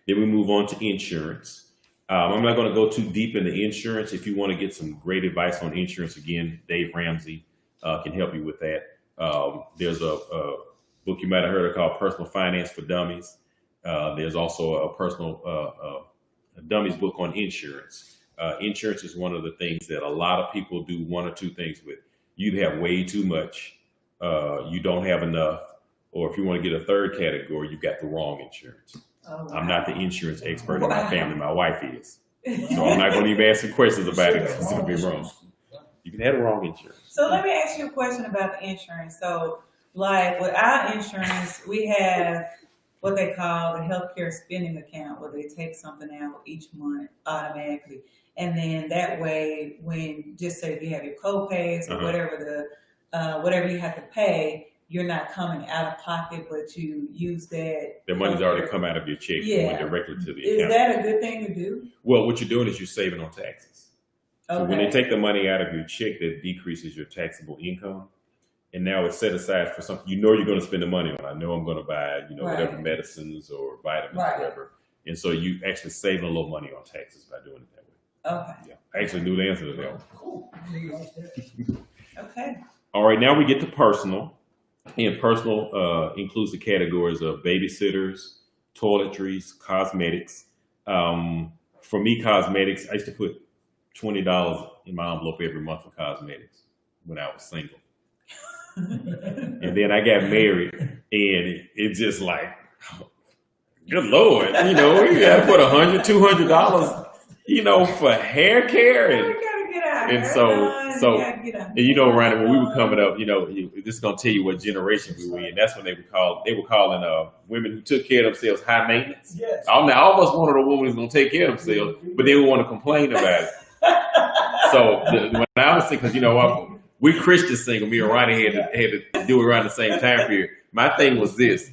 Speaker 3: Then we move on to insurance. I'm not going to go too deep into insurance. If you want to get some great advice on insurance, again, Dave Ramsey can help you with that. There's a book you might have heard of called Personal Finance for Dummies. There's also a personal dummies book on insurance. Insurance is one of the things that a lot of people do one or two things with. You have way too much, you don't have enough, or if you want to get a third category, you got the wrong insurance.
Speaker 2: Oh, wow.
Speaker 3: I'm not the insurance expert in my family, my wife is. So I'm not going to even ask some questions about it because it'll be wrong. You can have the wrong insurance.
Speaker 2: So let me ask you a question about the insurance. So like with our insurance, we have what they call the healthcare spending account, where they take something out each month automatically. And then that way, when just say you have your co-pays or whatever you have to pay, you're not coming out of pocket, but you use that.
Speaker 3: The money's already come out of your check going directly to the account.
Speaker 2: Is that a good thing to do?
Speaker 3: Well, what you're doing is you're saving on taxes. So
Speaker 2: Okay.
Speaker 3: when they take the money out of your check, that decreases your taxable income. And now it's set aside for something you're going to spend the money on. I know I'm going to buy, whatever medicines or vitamins or whatever. And so you actually saving a little money on taxes by doing it that way.
Speaker 2: Okay.
Speaker 3: Yeah, I actually knew the answer to that one.
Speaker 1: Cool.
Speaker 2: Okay.
Speaker 3: All right, now we get to personal. And personal includes the categories of babysitters, toiletries, cosmetics. For me, cosmetics, I used to put $20 in my envelope every month for cosmetics when I was single. And then I got married, and it's just like, good Lord, you got to put $100, $200, for hair care. And Ryan, when we were coming up, this is gonna tell you what generation we were in. That's when they were calling women who took care of themselves high maintenance.
Speaker 1: Yes.
Speaker 3: I almost wanted a woman who's gonna take care of themselves, but they would want to complain about it. So when I was thinking, because we Christian single, me and Ronnie had to do it around the same time period. My thing was this: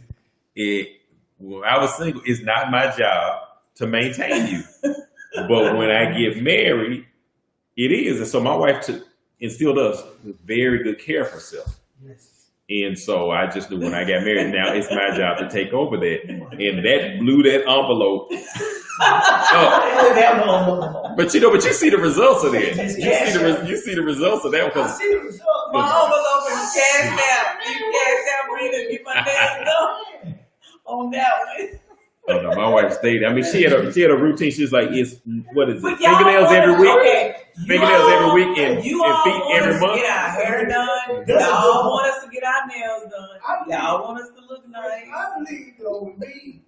Speaker 3: when I was single, it's not my job to maintain you, but when I get married, it is. And so my wife instilled us very good care of herself.
Speaker 1: Yes.
Speaker 3: And so I just knew when I got married, now it's my job to take over that. And that blew that envelope up. But you see the results of that. You see the results of that
Speaker 1: I
Speaker 3: because
Speaker 1: see the result.
Speaker 2: My envelope is cashed out. You cashed out me to get my nails done on that one.
Speaker 3: oh no, my wife stayed. I mean, she had a routine. She was like, what is it?
Speaker 2: But y'all
Speaker 3: Fingernails every
Speaker 2: want-
Speaker 3: week.
Speaker 2: okay,
Speaker 3: Fingernails every week and
Speaker 2: you all
Speaker 3: feet
Speaker 2: want
Speaker 3: every
Speaker 2: us
Speaker 3: month.
Speaker 2: to get our hair done.
Speaker 1: That's a
Speaker 2: Y'all
Speaker 1: good
Speaker 2: want us to get our nails done. Y'all want us to look nice.
Speaker 1: I believe, with me,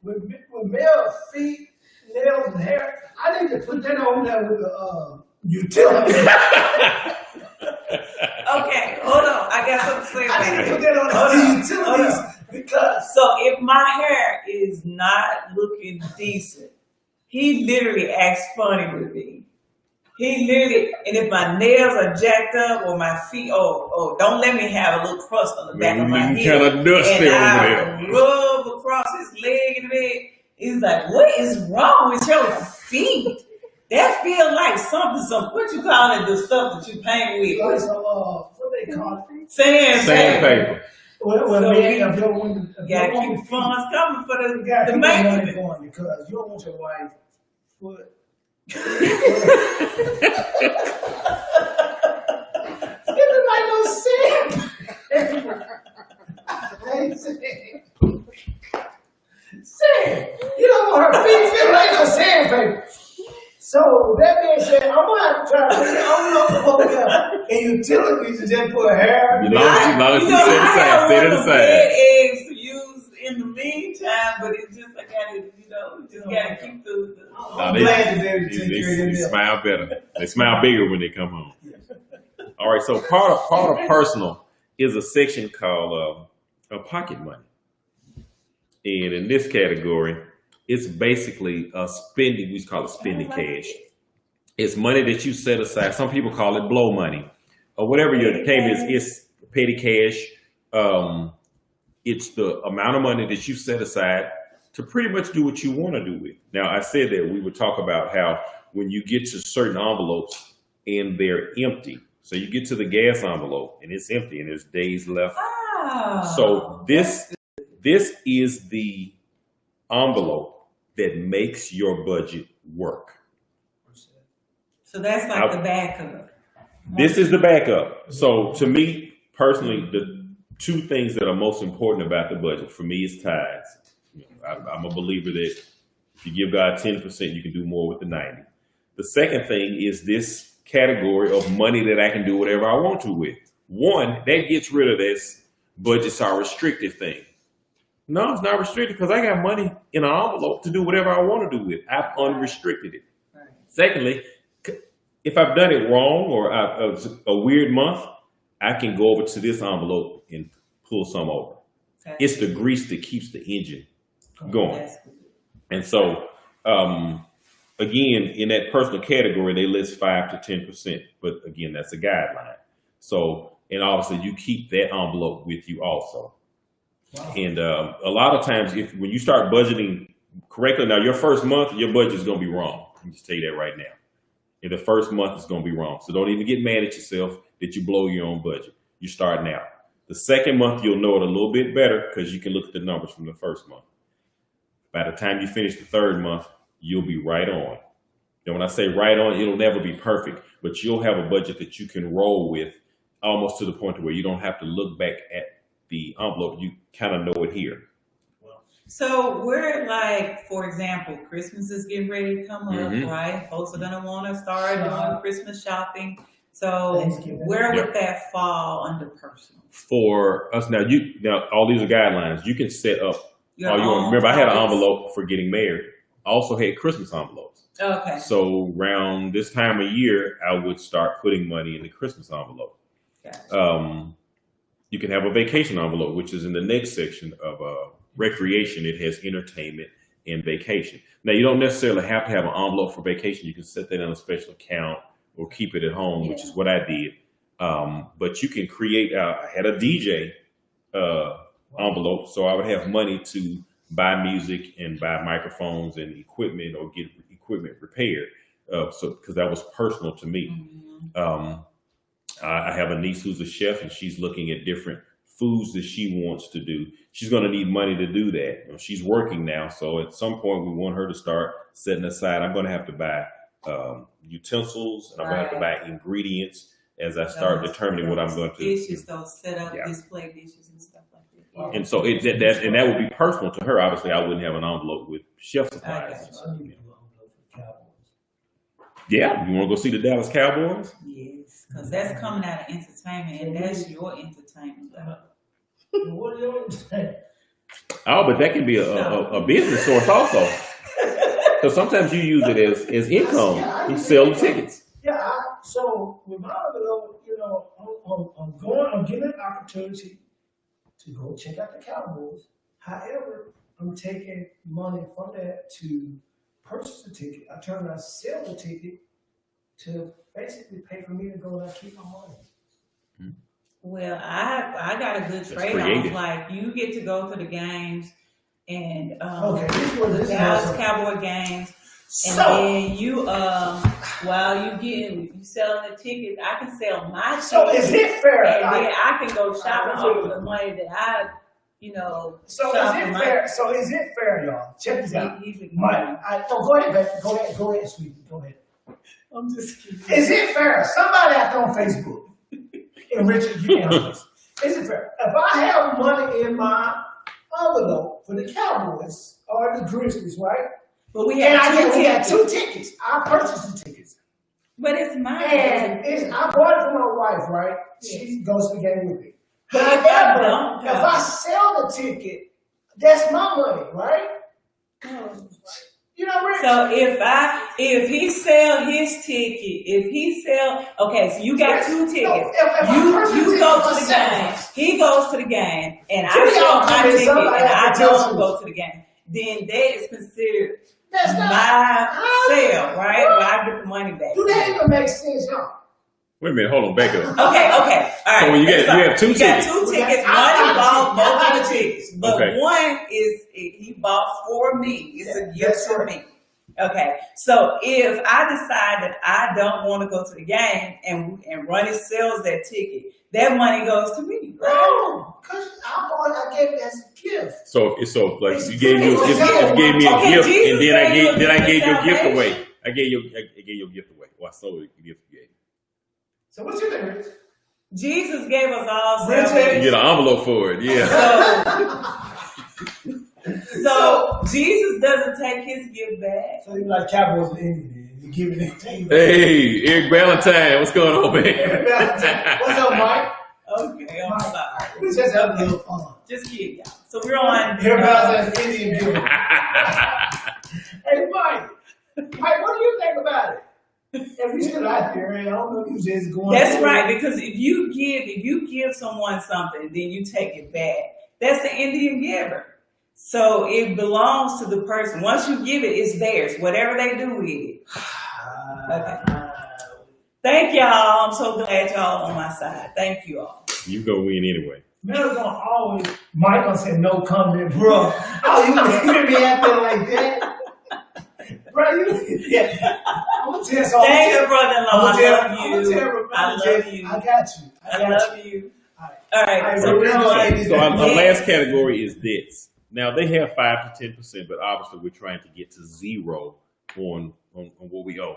Speaker 1: with male feet, nails, and hair, I need to put that on there with the utility.
Speaker 2: Okay, hold on. I got something to say
Speaker 1: I
Speaker 2: about
Speaker 1: need to
Speaker 2: that.
Speaker 1: put that on
Speaker 2: Hold
Speaker 1: the
Speaker 2: on,
Speaker 1: utilities
Speaker 2: hold
Speaker 1: because
Speaker 2: So if my hair is not looking decent, he literally acts funny with me. He literally, and if my nails are jacked up or my feet, don't let me have a little crust on the back of my
Speaker 3: You
Speaker 2: heel.
Speaker 3: kind of dusty
Speaker 2: And
Speaker 3: over
Speaker 2: I
Speaker 3: there.
Speaker 2: rub across his leg and bed. He's like, "What is wrong with your feet? That feel like something. What you call it? The stuff that you paint with?
Speaker 1: like some what they call it.
Speaker 3: Sandpaper.
Speaker 1: Well,
Speaker 2: So
Speaker 1: man,
Speaker 2: we
Speaker 1: if your woman, if
Speaker 2: Gotta
Speaker 1: your woman
Speaker 2: keep funds coming for
Speaker 1: you gotta
Speaker 2: the
Speaker 1: keep that money
Speaker 2: maintenance.
Speaker 1: going because you don't want your wife. What? It look like no sand. You don't want her feet feel like no sandpaper. So that being said, I'm gonna have to try to put the envelope over there in utilities and just put hair.
Speaker 3: You know, as you set
Speaker 2: I
Speaker 3: aside,
Speaker 2: have
Speaker 3: set it
Speaker 2: one of the
Speaker 3: aside.
Speaker 2: bed eggs to use in the meantime, but it's just I gotta, just gotta keep the
Speaker 1: I'm glad to be able to take care of
Speaker 3: They
Speaker 1: them.
Speaker 3: smile better. They smile bigger when they come home. All right, so part of personal is a section called pocket money, and in this category, it's basically spending. We call it spending cash. It's money that you set aside. Some people call it blow money, or whatever your name is. It's petty cash. It's the amount of money that you set aside to pretty much do what you want to do with. Now, I said that we would talk about how when you get to certain envelopes and they're empty. So you get to the gas envelope and it's empty and there's days left. So this is the envelope that makes your budget work.
Speaker 2: So that's like the backup.
Speaker 3: This is the backup. So to me personally, the two things that are most important about the budget for me is tithes. I'm a believer that if you give God 10%, you can do more with the 90. The second thing is this category of money that I can do whatever I want to with. One, that gets rid of this budgets are restrictive thing. No, it's not restricted because I got money in an envelope to do whatever I want to do with. I've unrestricted it.
Speaker 2: Right.
Speaker 3: Secondly, if I've done it wrong or a weird month, I can go over to this envelope and pull some over.
Speaker 2: Okay.
Speaker 3: It's the grease that keeps the engine going.
Speaker 2: That's good.
Speaker 3: And so, again, in that personal category, they list 5 to 10%. But again, that's a guideline. So, and obviously you keep that envelope with you also. Wow. And a lot of times, when you start budgeting correctly, now your first month, your budget is going to be wrong. Let me just tell you that right now. In the first month, it's going to be wrong. So don't even get mad at yourself that you blow your own budget. You're starting out. The second month, you'll know it a little bit better because you can look at the numbers from the first month. By the time you finish the third month, you'll be right on. And when I say right on, it'll never be perfect, but you'll have a budget that you can roll with almost to the point where you don't have to look back at the envelope. You kind of know it here.
Speaker 2: So we're like, for example, Christmas is getting ready to come up, right? Folks are gonna want to start doing Christmas shopping. So where would that fall under personal?
Speaker 3: For us now, all these are guidelines. You can set up. Remember, I had an envelope for getting married. I also had Christmas envelopes.
Speaker 2: Okay.
Speaker 3: So around this time of year, I would start putting money in the Christmas envelope.
Speaker 2: Gotcha.
Speaker 3: You can have a vacation envelope, which is in the next section of recreation. It has entertainment and vacation. Now, you don't necessarily have to have an envelope for vacation. You can set that in a special account or keep it at home, which is what I did. But you can create, I had a DJ envelope, so I would have money to buy music and buy microphones and equipment or get equipment repaired. Because that was personal to me. I have a niece who's a chef, and she's looking at different foods that she wants to do. She's going to need money to do that. She's working now, so at some point we want her to start setting aside. I'm going to have to buy utensils, and I'm going to have to buy ingredients as I start determining what I'm going to do.
Speaker 2: Dishes, those set up display dishes and stuff like that.
Speaker 3: And so that would be personal to her. Obviously, I wouldn't have an envelope with chef supplies. Yeah, you want to go see the Dallas Cowboys?
Speaker 2: Yes, because that's coming out of entertainment, and that's your entertainment.
Speaker 1: What are your entertainment?
Speaker 3: Oh, but that can be a business source also. Because sometimes you use it as income. You sell the tickets.
Speaker 1: Yeah, so with my envelope, on opportunity to go check out the Cowboys. However, I'm taking money from that to purchase the ticket. I turn around and sell the ticket to basically pay for me to go and keep my money.
Speaker 2: Well, I got a good
Speaker 3: That's
Speaker 2: trade
Speaker 3: creative.
Speaker 2: off. Like you get to go to the games and
Speaker 1: Okay, this was
Speaker 2: the
Speaker 1: this
Speaker 2: Dallas
Speaker 1: is
Speaker 2: Cowboy games, and
Speaker 1: so.
Speaker 2: then you while you selling the tickets, I can sell my
Speaker 1: So is
Speaker 2: tickets,
Speaker 1: it fair?
Speaker 2: and
Speaker 1: Like,
Speaker 2: then I can go shopping
Speaker 1: I-
Speaker 2: off of the money that I,
Speaker 1: so
Speaker 2: shop
Speaker 1: is
Speaker 2: for
Speaker 1: it
Speaker 2: my-
Speaker 1: fair? So is it fair, y'all? Check this out.
Speaker 2: He's a-
Speaker 1: Mike, go ahead, baby. Go ahead, sweetie. Go ahead.
Speaker 2: I'm just kidding.
Speaker 1: Is it fair? Somebody out there on Facebook, and Richard, you can help us. Is it fair? If I have money in my envelope for the Cowboys or the Grizzlies, right?
Speaker 2: But we
Speaker 1: And
Speaker 2: have
Speaker 1: we got
Speaker 2: two
Speaker 1: two
Speaker 2: tickets.
Speaker 1: tickets. I purchased the tickets.
Speaker 2: But it's mine.
Speaker 1: And I bought it for my wife, right? She goes to the game with me.
Speaker 2: But if I
Speaker 1: However,
Speaker 2: don't
Speaker 1: if
Speaker 2: go-
Speaker 1: I sell the ticket, that's my money, right? You know, Rich?
Speaker 2: So if he sell his ticket, okay, so you got two tickets.
Speaker 1: No, if I
Speaker 2: You
Speaker 1: purchase
Speaker 2: go
Speaker 1: tickets
Speaker 2: to
Speaker 1: for
Speaker 2: the
Speaker 1: seven,
Speaker 2: game. He goes to the game, and I
Speaker 1: Two
Speaker 2: sell
Speaker 1: y'all
Speaker 2: my
Speaker 1: come in,
Speaker 2: ticket,
Speaker 1: somebody
Speaker 2: and I
Speaker 1: have to tell
Speaker 2: don't
Speaker 1: us.
Speaker 2: go to the game. Then that is considered
Speaker 1: that's not.
Speaker 2: my sale, right? Where I get the money back.
Speaker 1: Do that even make sense, y'all?
Speaker 3: Wait a minute, hold on, back up.
Speaker 2: Okay, all right.
Speaker 3: So when you have two
Speaker 2: You got
Speaker 3: tickets.
Speaker 2: two
Speaker 1: We got-
Speaker 2: tickets.
Speaker 1: I
Speaker 2: One
Speaker 1: got
Speaker 2: he
Speaker 1: a
Speaker 2: bought
Speaker 1: ticket. I
Speaker 2: both
Speaker 1: got
Speaker 2: of the
Speaker 1: a
Speaker 2: tickets, but
Speaker 3: Okay.
Speaker 2: one is he bought for me. It's a gift
Speaker 1: Yes,
Speaker 2: for
Speaker 1: sir.
Speaker 2: me. Okay, so if I decide that I don't want to go to the game and Ronnie sells that ticket, that money goes to me, right?
Speaker 1: No, because I gave it as a gift.
Speaker 3: So like
Speaker 1: It's
Speaker 3: you gave me a
Speaker 1: it's
Speaker 3: gift,
Speaker 1: okay.
Speaker 3: you gave me a
Speaker 2: Okay,
Speaker 3: gift,
Speaker 2: Jesus
Speaker 3: and then I
Speaker 2: gave you a
Speaker 3: gave
Speaker 2: gift
Speaker 3: your
Speaker 2: of
Speaker 3: gift away.
Speaker 2: salvation.
Speaker 3: I gave your gift away. Well, I sold the gift you gave.
Speaker 1: So what's your name?
Speaker 2: Jesus gave us all
Speaker 1: Richard.
Speaker 3: You
Speaker 2: salvation.
Speaker 3: get an envelope for it, yeah.
Speaker 2: So Jesus doesn't take his gift back.
Speaker 1: So you like Cowboys and Indians, you give it anything.
Speaker 3: Hey, Eric Valentine, what's going on, man?
Speaker 1: What's up, Mike?
Speaker 2: Okay, I'm sorry.
Speaker 1: We just have a little fun.
Speaker 2: Just kidding, y'all. So we're on.
Speaker 1: Everybody's an Indian giver. Hey, Mike. Mike, what do you think about it? If you still out there, I don't know if you just going.
Speaker 2: That's
Speaker 1: through
Speaker 2: right,
Speaker 1: it.
Speaker 2: because if you give someone something, then you take it back. That's the Indian giver. So it belongs to the person. Once you give it, it's theirs. Whatever they do with it. Thank y'all. I'm so glad y'all on my side. Thank you all.
Speaker 3: You go win anyway.
Speaker 1: Mel's gonna always, Mike gonna say no comment, bro. Oh, you hear me out there like that? Bro, yeah. I'm gonna tell some.
Speaker 2: Thanks, brother-in-law. I love you. I love you.
Speaker 1: I got you.
Speaker 2: I love you.
Speaker 1: All
Speaker 2: All right. So
Speaker 1: so
Speaker 2: we're on.
Speaker 3: So our
Speaker 2: Yes.
Speaker 3: last category is debts. Now they have 5 to 10%, but obviously we're trying to get to zero on what we owe.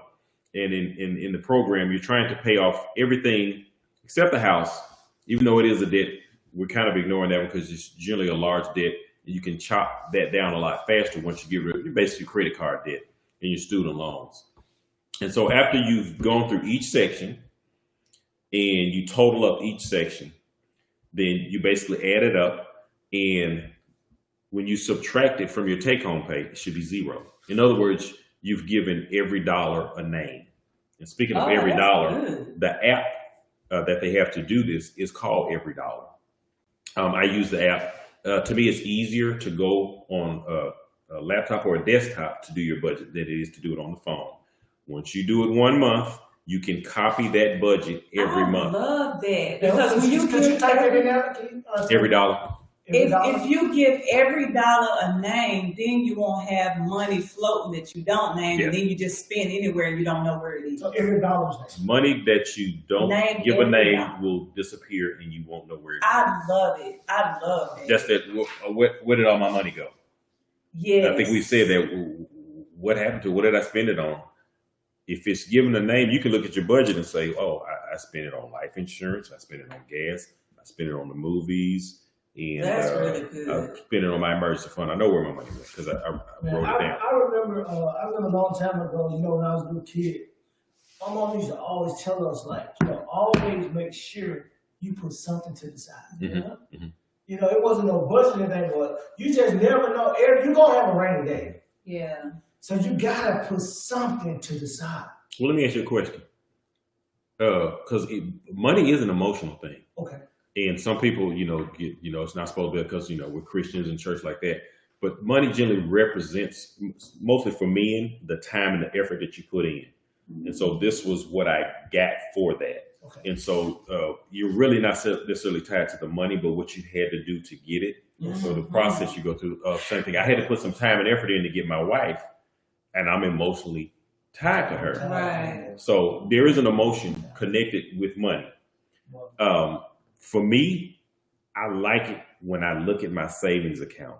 Speaker 3: And in the program, you're trying to pay off everything except the house, even though it is a debt. We're kind of ignoring that one because it's generally a large debt. You can chop that down a lot faster once you get rid of your basically credit card debt and your student loans. And so after you've gone through each section and you total up each section, then you basically add it up, and when you subtract it from your take-home pay, it should be zero. In other words, you've given every dollar a name. And speaking of
Speaker 2: Oh,
Speaker 3: every
Speaker 2: that's
Speaker 3: dollar,
Speaker 2: good.
Speaker 3: the app that they have to do this is called Every Dollar. I use the app. To me, it's easier to go on a laptop or a desktop to do your budget than it is to do it on the phone. Once you do it 1 month, you can copy that budget every month.
Speaker 2: I love that because when you
Speaker 1: could you
Speaker 2: give
Speaker 1: type that in there? Can you,
Speaker 3: Every dollar.
Speaker 2: if you give every dollar a name, then you won't have money floating that you don't name,
Speaker 3: Yeah.
Speaker 2: and then you just spend anywhere and you don't know where it is.
Speaker 1: So every dollar's next.
Speaker 3: Money that you don't
Speaker 2: Name
Speaker 3: give a
Speaker 2: every
Speaker 3: name
Speaker 2: dollar.
Speaker 3: will disappear and you won't know where it is.
Speaker 2: I love it. I love it.
Speaker 3: Just that, where did all my money go?
Speaker 2: Yes.
Speaker 3: I think we said that. What happened to it? What did I spend it on? If it's given a name, you can look at your budget and say, oh, I spent it on life insurance. I spent it on gas. I spent it on the movies. And
Speaker 2: That's really good.
Speaker 3: I spent it on my emergency fund. I know where my money went because I wrote it down.
Speaker 1: I remember a long time ago, when I was a little kid, my mom used to always tell us, like, always make sure you put something to the side.
Speaker 3: Mhm.
Speaker 1: It wasn't no budget thing, but you just never know. You're going to have a rainy day.
Speaker 2: Yeah.
Speaker 1: So you got to put something to the side.
Speaker 3: Well, let me ask you a question. Because money is an emotional thing.
Speaker 1: Okay.
Speaker 3: And some people, get, it's not supposed to be because, we're Christians in church like that. But money generally represents, mostly for men, the time and the effort that you put in. And so this was what I got for that.
Speaker 1: Okay.
Speaker 3: And so you're really not necessarily tied to the money, but what you had to do to get it. So the process you go through, same thing. I had to put some time and effort in to get my wife, and I'm emotionally tied to her.
Speaker 2: Right.
Speaker 3: So there is an emotion connected with money. For me, I like it when I look at my savings account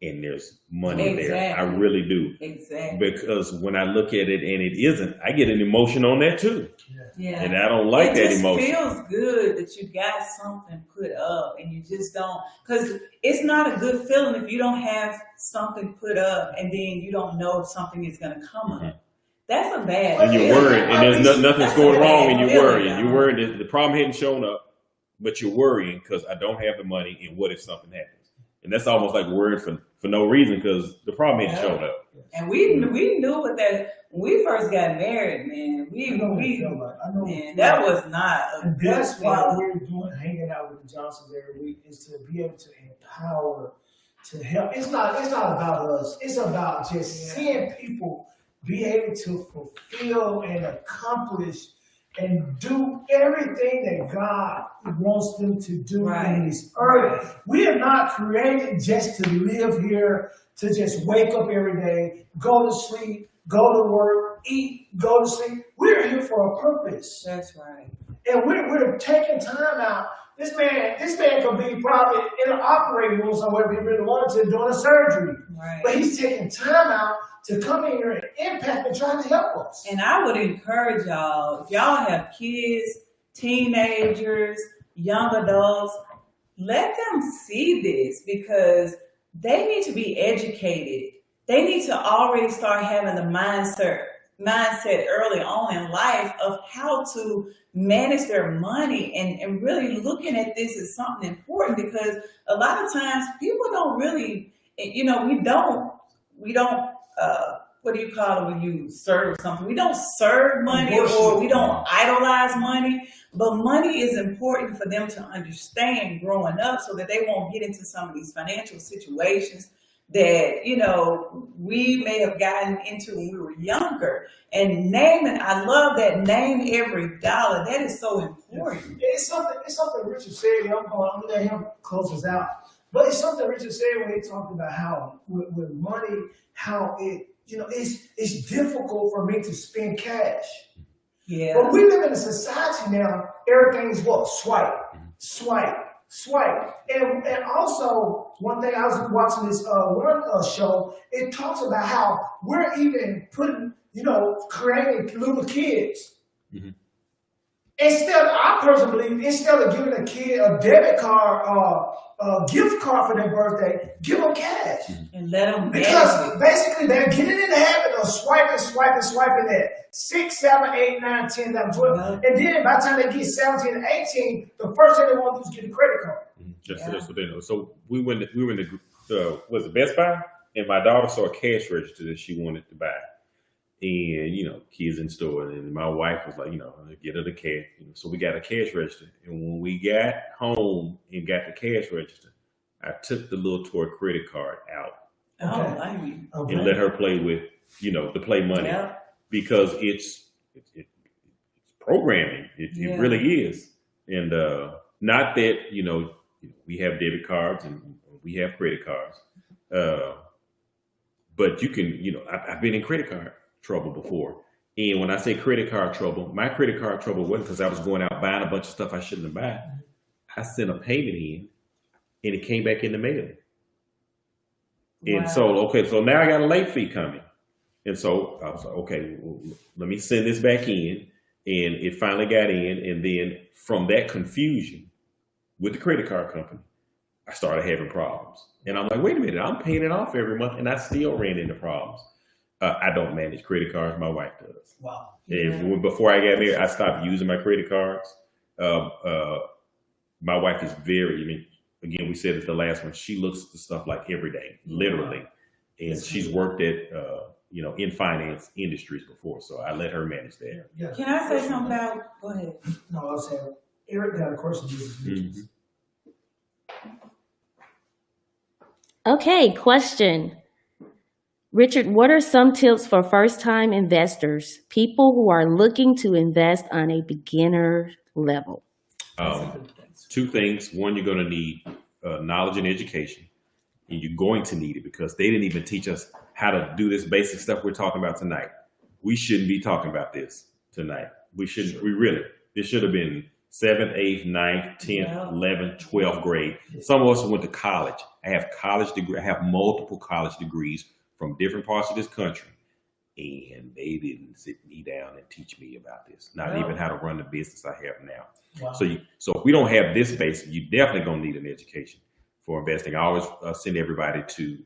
Speaker 3: and there's money there. I really do.
Speaker 2: Exactly.
Speaker 3: Because when I look at it and it isn't, I get an emotion on that too.
Speaker 2: Yeah.
Speaker 3: And I don't like that emotion.
Speaker 2: It just feels good that you got something put up and you just don't, because it's not a good feeling if you don't have something put up and then you don't know if something is going to come up. That's a bad
Speaker 3: And you're worried, and there's nothing's going wrong, and you're worried.
Speaker 2: feeling.
Speaker 3: You're worried that the problem hadn't shown up, but you're worrying because I don't have the money, and what if something happens? And that's almost like worrying for no reason because the problem hadn't shown up.
Speaker 2: And we knew what that when we first got married, man. That was not a
Speaker 1: And
Speaker 2: good
Speaker 1: that's why
Speaker 2: feeling.
Speaker 1: we're hanging out with the Johnsons every week, is to be able to empower, to help. It's not about us. It's about just seeing people be able to fulfill and accomplish and do everything that God wants them to do in this earth. We are not created just to live here, to just wake up every day, go to sleep, go to work, eat, go to sleep. We're here for a purpose.
Speaker 2: That's right.
Speaker 1: And we're taking time out. This man could be probably in an operating room somewhere if he really wanted to, doing a surgery.
Speaker 2: Right.
Speaker 1: But he's taking time out to come in here and impact and try to help us.
Speaker 2: And I would encourage y'all, if y'all have kids, teenagers, young adults, let them see this because they need to be educated. They need to already start having the mindset early on in life of how to manage their money and really looking at this as something important because a lot of times people don't really, we don't, what do you call it when you serve something? We don't serve money or we don't idolize money, but money is important for them to understand growing up so that they won't get into some of these financial situations that, we may have gotten into when we were younger. And I love that name every dollar. That is so important.
Speaker 1: It's something Richard said. I'm gonna let him close us out. But it's something Richard said when he talked about how with money, how it's difficult for me to spend cash.
Speaker 2: Yeah.
Speaker 1: But we live in a society now, everything's what? Swipe. And also, one thing I was watching this one show, it talks about how we're even creating little kids. Mm-hmm. I personally believe, instead of giving a kid a debit card or a gift card for their birthday, give them cash.
Speaker 2: And let them
Speaker 1: because basically they're getting in the habit of swiping at 6, 7, 8, 9, 10, 11, 12. And then by the time they get 17 and 18, the first thing they want to do is get a credit card.
Speaker 3: That's what they know. So we went in was it Best Buy? And my daughter saw a cash register that she wanted to buy. And, kids in store. And my wife was like, get her the cash. So we got a cash register. And when we got home and got the cash register, I took the little toy credit card out.
Speaker 2: Okay.
Speaker 3: And let her play with, the play money.
Speaker 2: Yeah.
Speaker 3: Because it's programming. It really is. And not that, we have debit cards and we have credit cards. But you can, I've been in credit card trouble before. And when I say credit card trouble, my credit card trouble wasn't because I was going out buying a bunch of stuff I shouldn't have bought. I sent a payment in and it came back in the mail. And so now I got a late fee coming. And so I was like, okay, well, let me send this back in. And it finally got in. And then from that confusion with the credit card company, I started having problems. And I'm like, wait a minute, I'm paying it off every month. And I still ran into problems. I don't manage credit cards. My wife does.
Speaker 1: Wow.
Speaker 3: Before I got married, I stopped using my credit cards. My wife is again, we said it the last one. She looks at the stuff like every day, literally. And she's worked at, in finance industries before. So I let her manage that.
Speaker 1: Yeah.
Speaker 2: Can I say something about, go ahead.
Speaker 1: No, I was saying, Eric got a question.
Speaker 4: Okay, question. Richard, what are some tips for first-time investors, people who are looking to invest on a beginner level?
Speaker 3: Two things. One, you're going to need knowledge and education, and you're going to need it because they didn't even teach us how to do this basic stuff we're talking about tonight. We shouldn't be talking about this tonight. We shouldn't. This should have been 7th, 8th, 9th, 10th, 11th, 12th grade. Some of us went to college. I have multiple college degrees from different parts of this country, and they didn't sit me down and teach me about this. Not even how to run the business I have now.
Speaker 1: Wow.
Speaker 3: So if we don't have this basic, you definitely gonna need an education for investing. I always send everybody to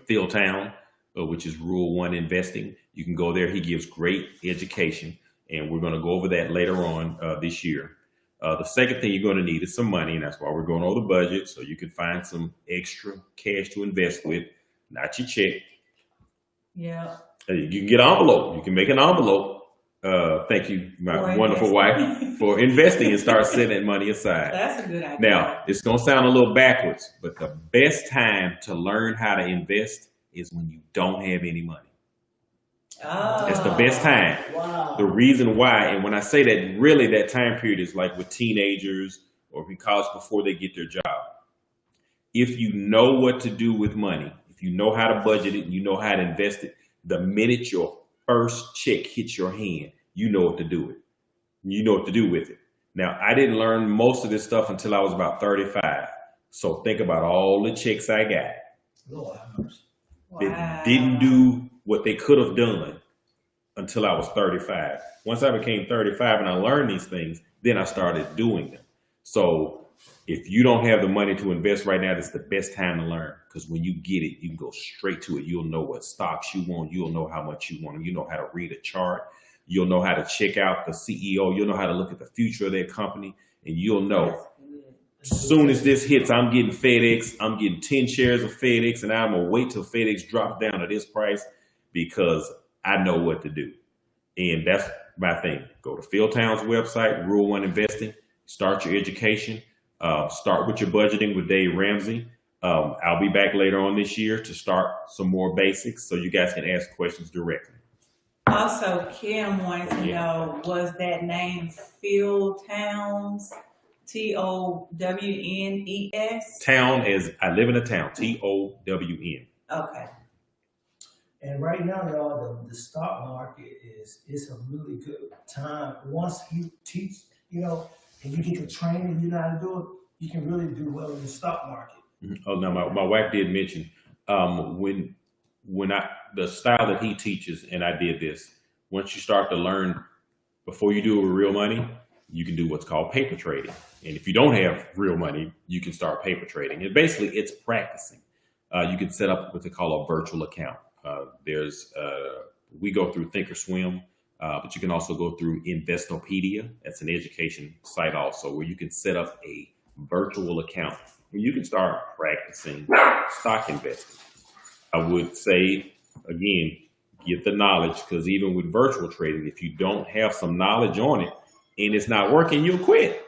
Speaker 3: Phil Town, which is Rule 1 Investing. You can go there. He gives great education, and we're gonna go over that later on this year. The second thing you're gonna need is some money, and that's why we're going over the budget, so you can find some extra cash to invest with. Not your check.
Speaker 2: Yeah.
Speaker 3: You can get an envelope. You can make an envelope. Thank you, my wonderful wife, for investing and start setting that money aside.
Speaker 2: That's a good idea.
Speaker 3: Now, it's going to sound a little backwards, but the best time to learn how to invest is when you don't have any money. It's the best time.
Speaker 1: Wow.
Speaker 3: The reason why, and when I say that, really that time period is like with teenagers or in college before they get their job. If you know what to do with money, if you know how to budget it, you know how to invest it, the minute your first check hits your hand, you know what to do with it. You know what to do with it. Now, I didn't learn most of this stuff until I was about 35. So think about all the checks I got.
Speaker 1: Lord have mercy.
Speaker 3: That didn't do what they could have done until I was 35. Once I became 35 and I learned these things, then I started doing them. So if you don't have the money to invest right now, that's the best time to learn. Because when you get it, you can go straight to it. You'll know what stocks you want. You'll know how much you want. You know how to read a chart. You'll know how to check out the CEO. You'll know how to look at the future of their company. And you'll know, as soon as this hits, I'm getting FedEx. I'm getting 10 shares of FedEx. And I'm going to wait till FedEx drops down to this price because I know what to do. And that's my thing. Go to Phil Town's website, Rule 1 Investing. Start your education. Start with your budgeting with Dave Ramsey. I'll be back later on this year to start some more basics so you guys can ask questions directly.
Speaker 2: Also, Kim wanted to know, was that name Phil Towns, Townes?
Speaker 3: Town is, I live in a town, TOWN.
Speaker 2: Okay.
Speaker 1: And right now, y'all, the stock market is a really good time. Once you teach, and you get the training, you know how to do it, you can really do well in the stock market.
Speaker 3: Oh, no, my wife did mention when the style that he teaches, and I did this, once you start to learn, before you do it with real money, you can do what's called paper trading. And if you don't have real money, you can start paper trading. And basically, it's practicing. You can set up what they call a virtual account. We go through Thinkorswim, but you can also go through Investopedia. That's an education site also, where you can set up a virtual account where you can start practicing stock investing. I would say, again, get the knowledge, because even with virtual trading, if you don't have some knowledge on it and it's not working, you'll quit.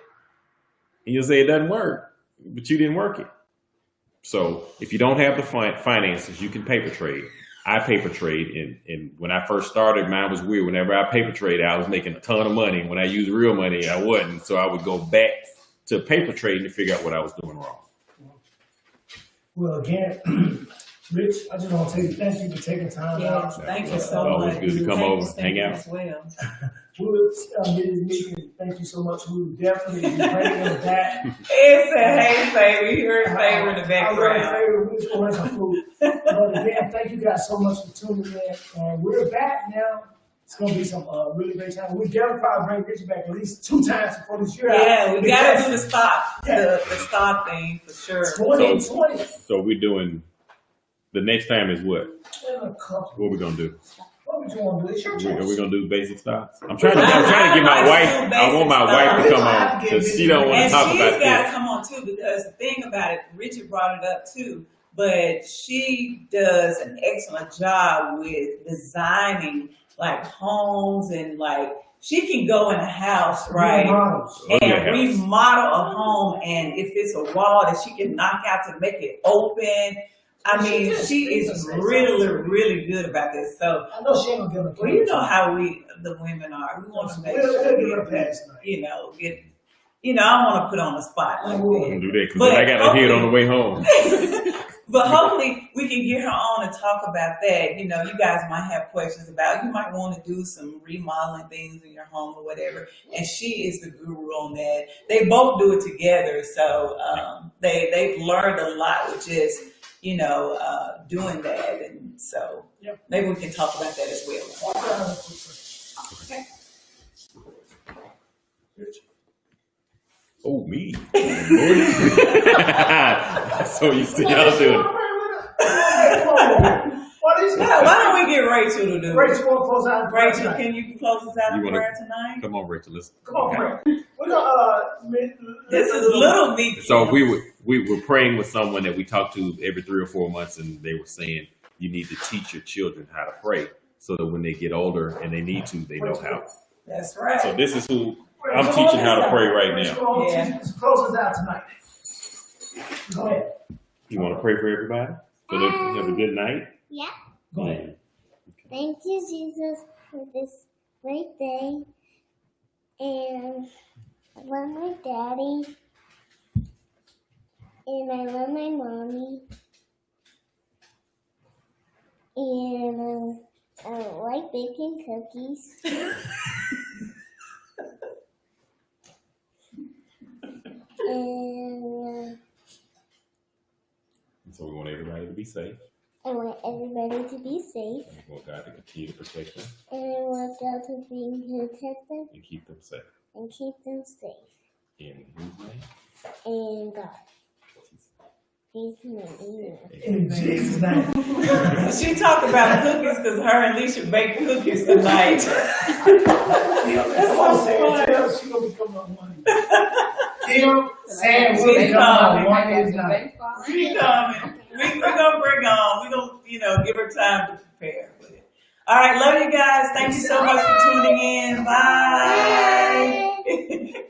Speaker 3: And you'll say it doesn't work, but you didn't work it. So if you don't have the finances, you can paper trade. I paper trade, and when I first started, mine was weird. Whenever I paper traded, I was making a ton of money. When I used real money, I wasn't. So I would go back to paper trading to figure out what I was doing wrong.
Speaker 1: Well, again, Rich, I just want to tell you thank you for taking time out.
Speaker 2: Yes, thank you so
Speaker 3: Always
Speaker 2: much.
Speaker 3: good to come
Speaker 2: Thank
Speaker 3: over,
Speaker 2: you,
Speaker 3: hang
Speaker 2: Stephen,
Speaker 3: out.
Speaker 2: as well.
Speaker 1: We will get this meeting. Thank you so much. We will definitely be bringing it back.
Speaker 2: It's a hey favor. You heard favor in the background.
Speaker 1: We're just going some food. But again, thank you guys so much for tuning in. And we're back now. It's going to be some really great time. We definitely probably bring Richard back at least 2 times before this year.
Speaker 2: Yeah, we got to do the stock, the stock thing for sure.
Speaker 1: 2020.
Speaker 3: So we're doing, the next time is what? What are we going to do?
Speaker 1: What would you want to do? It's your choice.
Speaker 3: Are we gonna do basic stocks? I'm trying to get my wife. I want my wife to come on because she don't want to talk about
Speaker 2: And she's got to
Speaker 3: this.
Speaker 2: come on too, because the thing about it, Richard brought it up too, but she does an excellent job with designing like homes and like she can go in a house, right?
Speaker 1: Models.
Speaker 3: Oh, yeah,
Speaker 2: And
Speaker 3: house.
Speaker 2: remodel a home, and if it's a wall that she can knock out to make it open, I mean, she is really, really good about this. So,
Speaker 1: I know she ain't gonna give a
Speaker 2: well, you know how the women are. We want to make
Speaker 1: We'll
Speaker 2: sure,
Speaker 1: give her a pass tonight.
Speaker 2: I want to put on the spot like
Speaker 1: Oh,
Speaker 3: I can
Speaker 2: that.
Speaker 3: do that because
Speaker 2: But
Speaker 3: I got to hear it on the way home.
Speaker 2: But hopefully we can get her on and talk about that. You guys might have questions about, you might want to do some remodeling things in your home or whatever. And she is the guru on that. They both do it together. So they've learned a lot with just, doing that. And so maybe we can talk about that as well.
Speaker 1: Okay.
Speaker 3: Oh, me. So you see y'all doing it.
Speaker 2: Why don't we get Rachel to do it?
Speaker 1: Rachel will close out. the prayer
Speaker 2: Rachel,
Speaker 1: tonight.
Speaker 2: can you close us out
Speaker 3: You
Speaker 2: in
Speaker 3: wanna-
Speaker 2: prayer tonight?
Speaker 3: Come on, Rachel. Let's.
Speaker 1: Come on, pray. We're gonna,
Speaker 2: This is little me.
Speaker 3: So we were praying with someone that we talked to every 3 or 4 months, and they were saying you need to teach your children how to pray so that when they get older and they need to, they know how.
Speaker 2: That's right.
Speaker 3: So this is who I'm teaching how to pray right now.
Speaker 2: Yeah.
Speaker 1: Close us out tonight. Go ahead.
Speaker 3: You want to pray for everybody so they can have a good night?
Speaker 5: Yeah.
Speaker 1: Go ahead.
Speaker 5: Thank you, Jesus, for this great day. And I love my daddy. And I love my mommy. And I like baking cookies. And
Speaker 3: So we want everybody to be safe.
Speaker 5: I want everybody to be safe.
Speaker 3: And we want God to continue to protect them
Speaker 5: And I want God to be protected
Speaker 3: and keep them safe.
Speaker 5: and keep them safe.
Speaker 3: In whose name?
Speaker 5: And God. He's my amen.
Speaker 1: In Jesus' name.
Speaker 2: She talked about cookies because her and Alicia baked cookies tonight.
Speaker 1: That's what I'm saying. Tell her she gonna be coming on Monday. Kim, Sam,
Speaker 2: She's
Speaker 1: will be coming on
Speaker 2: coming.
Speaker 1: Monday night.
Speaker 2: She coming. We're gonna bring on. We're gonna, give her time to prepare with it. All right, love you guys. Thank you so much for tuning in. Bye.
Speaker 5: Bye.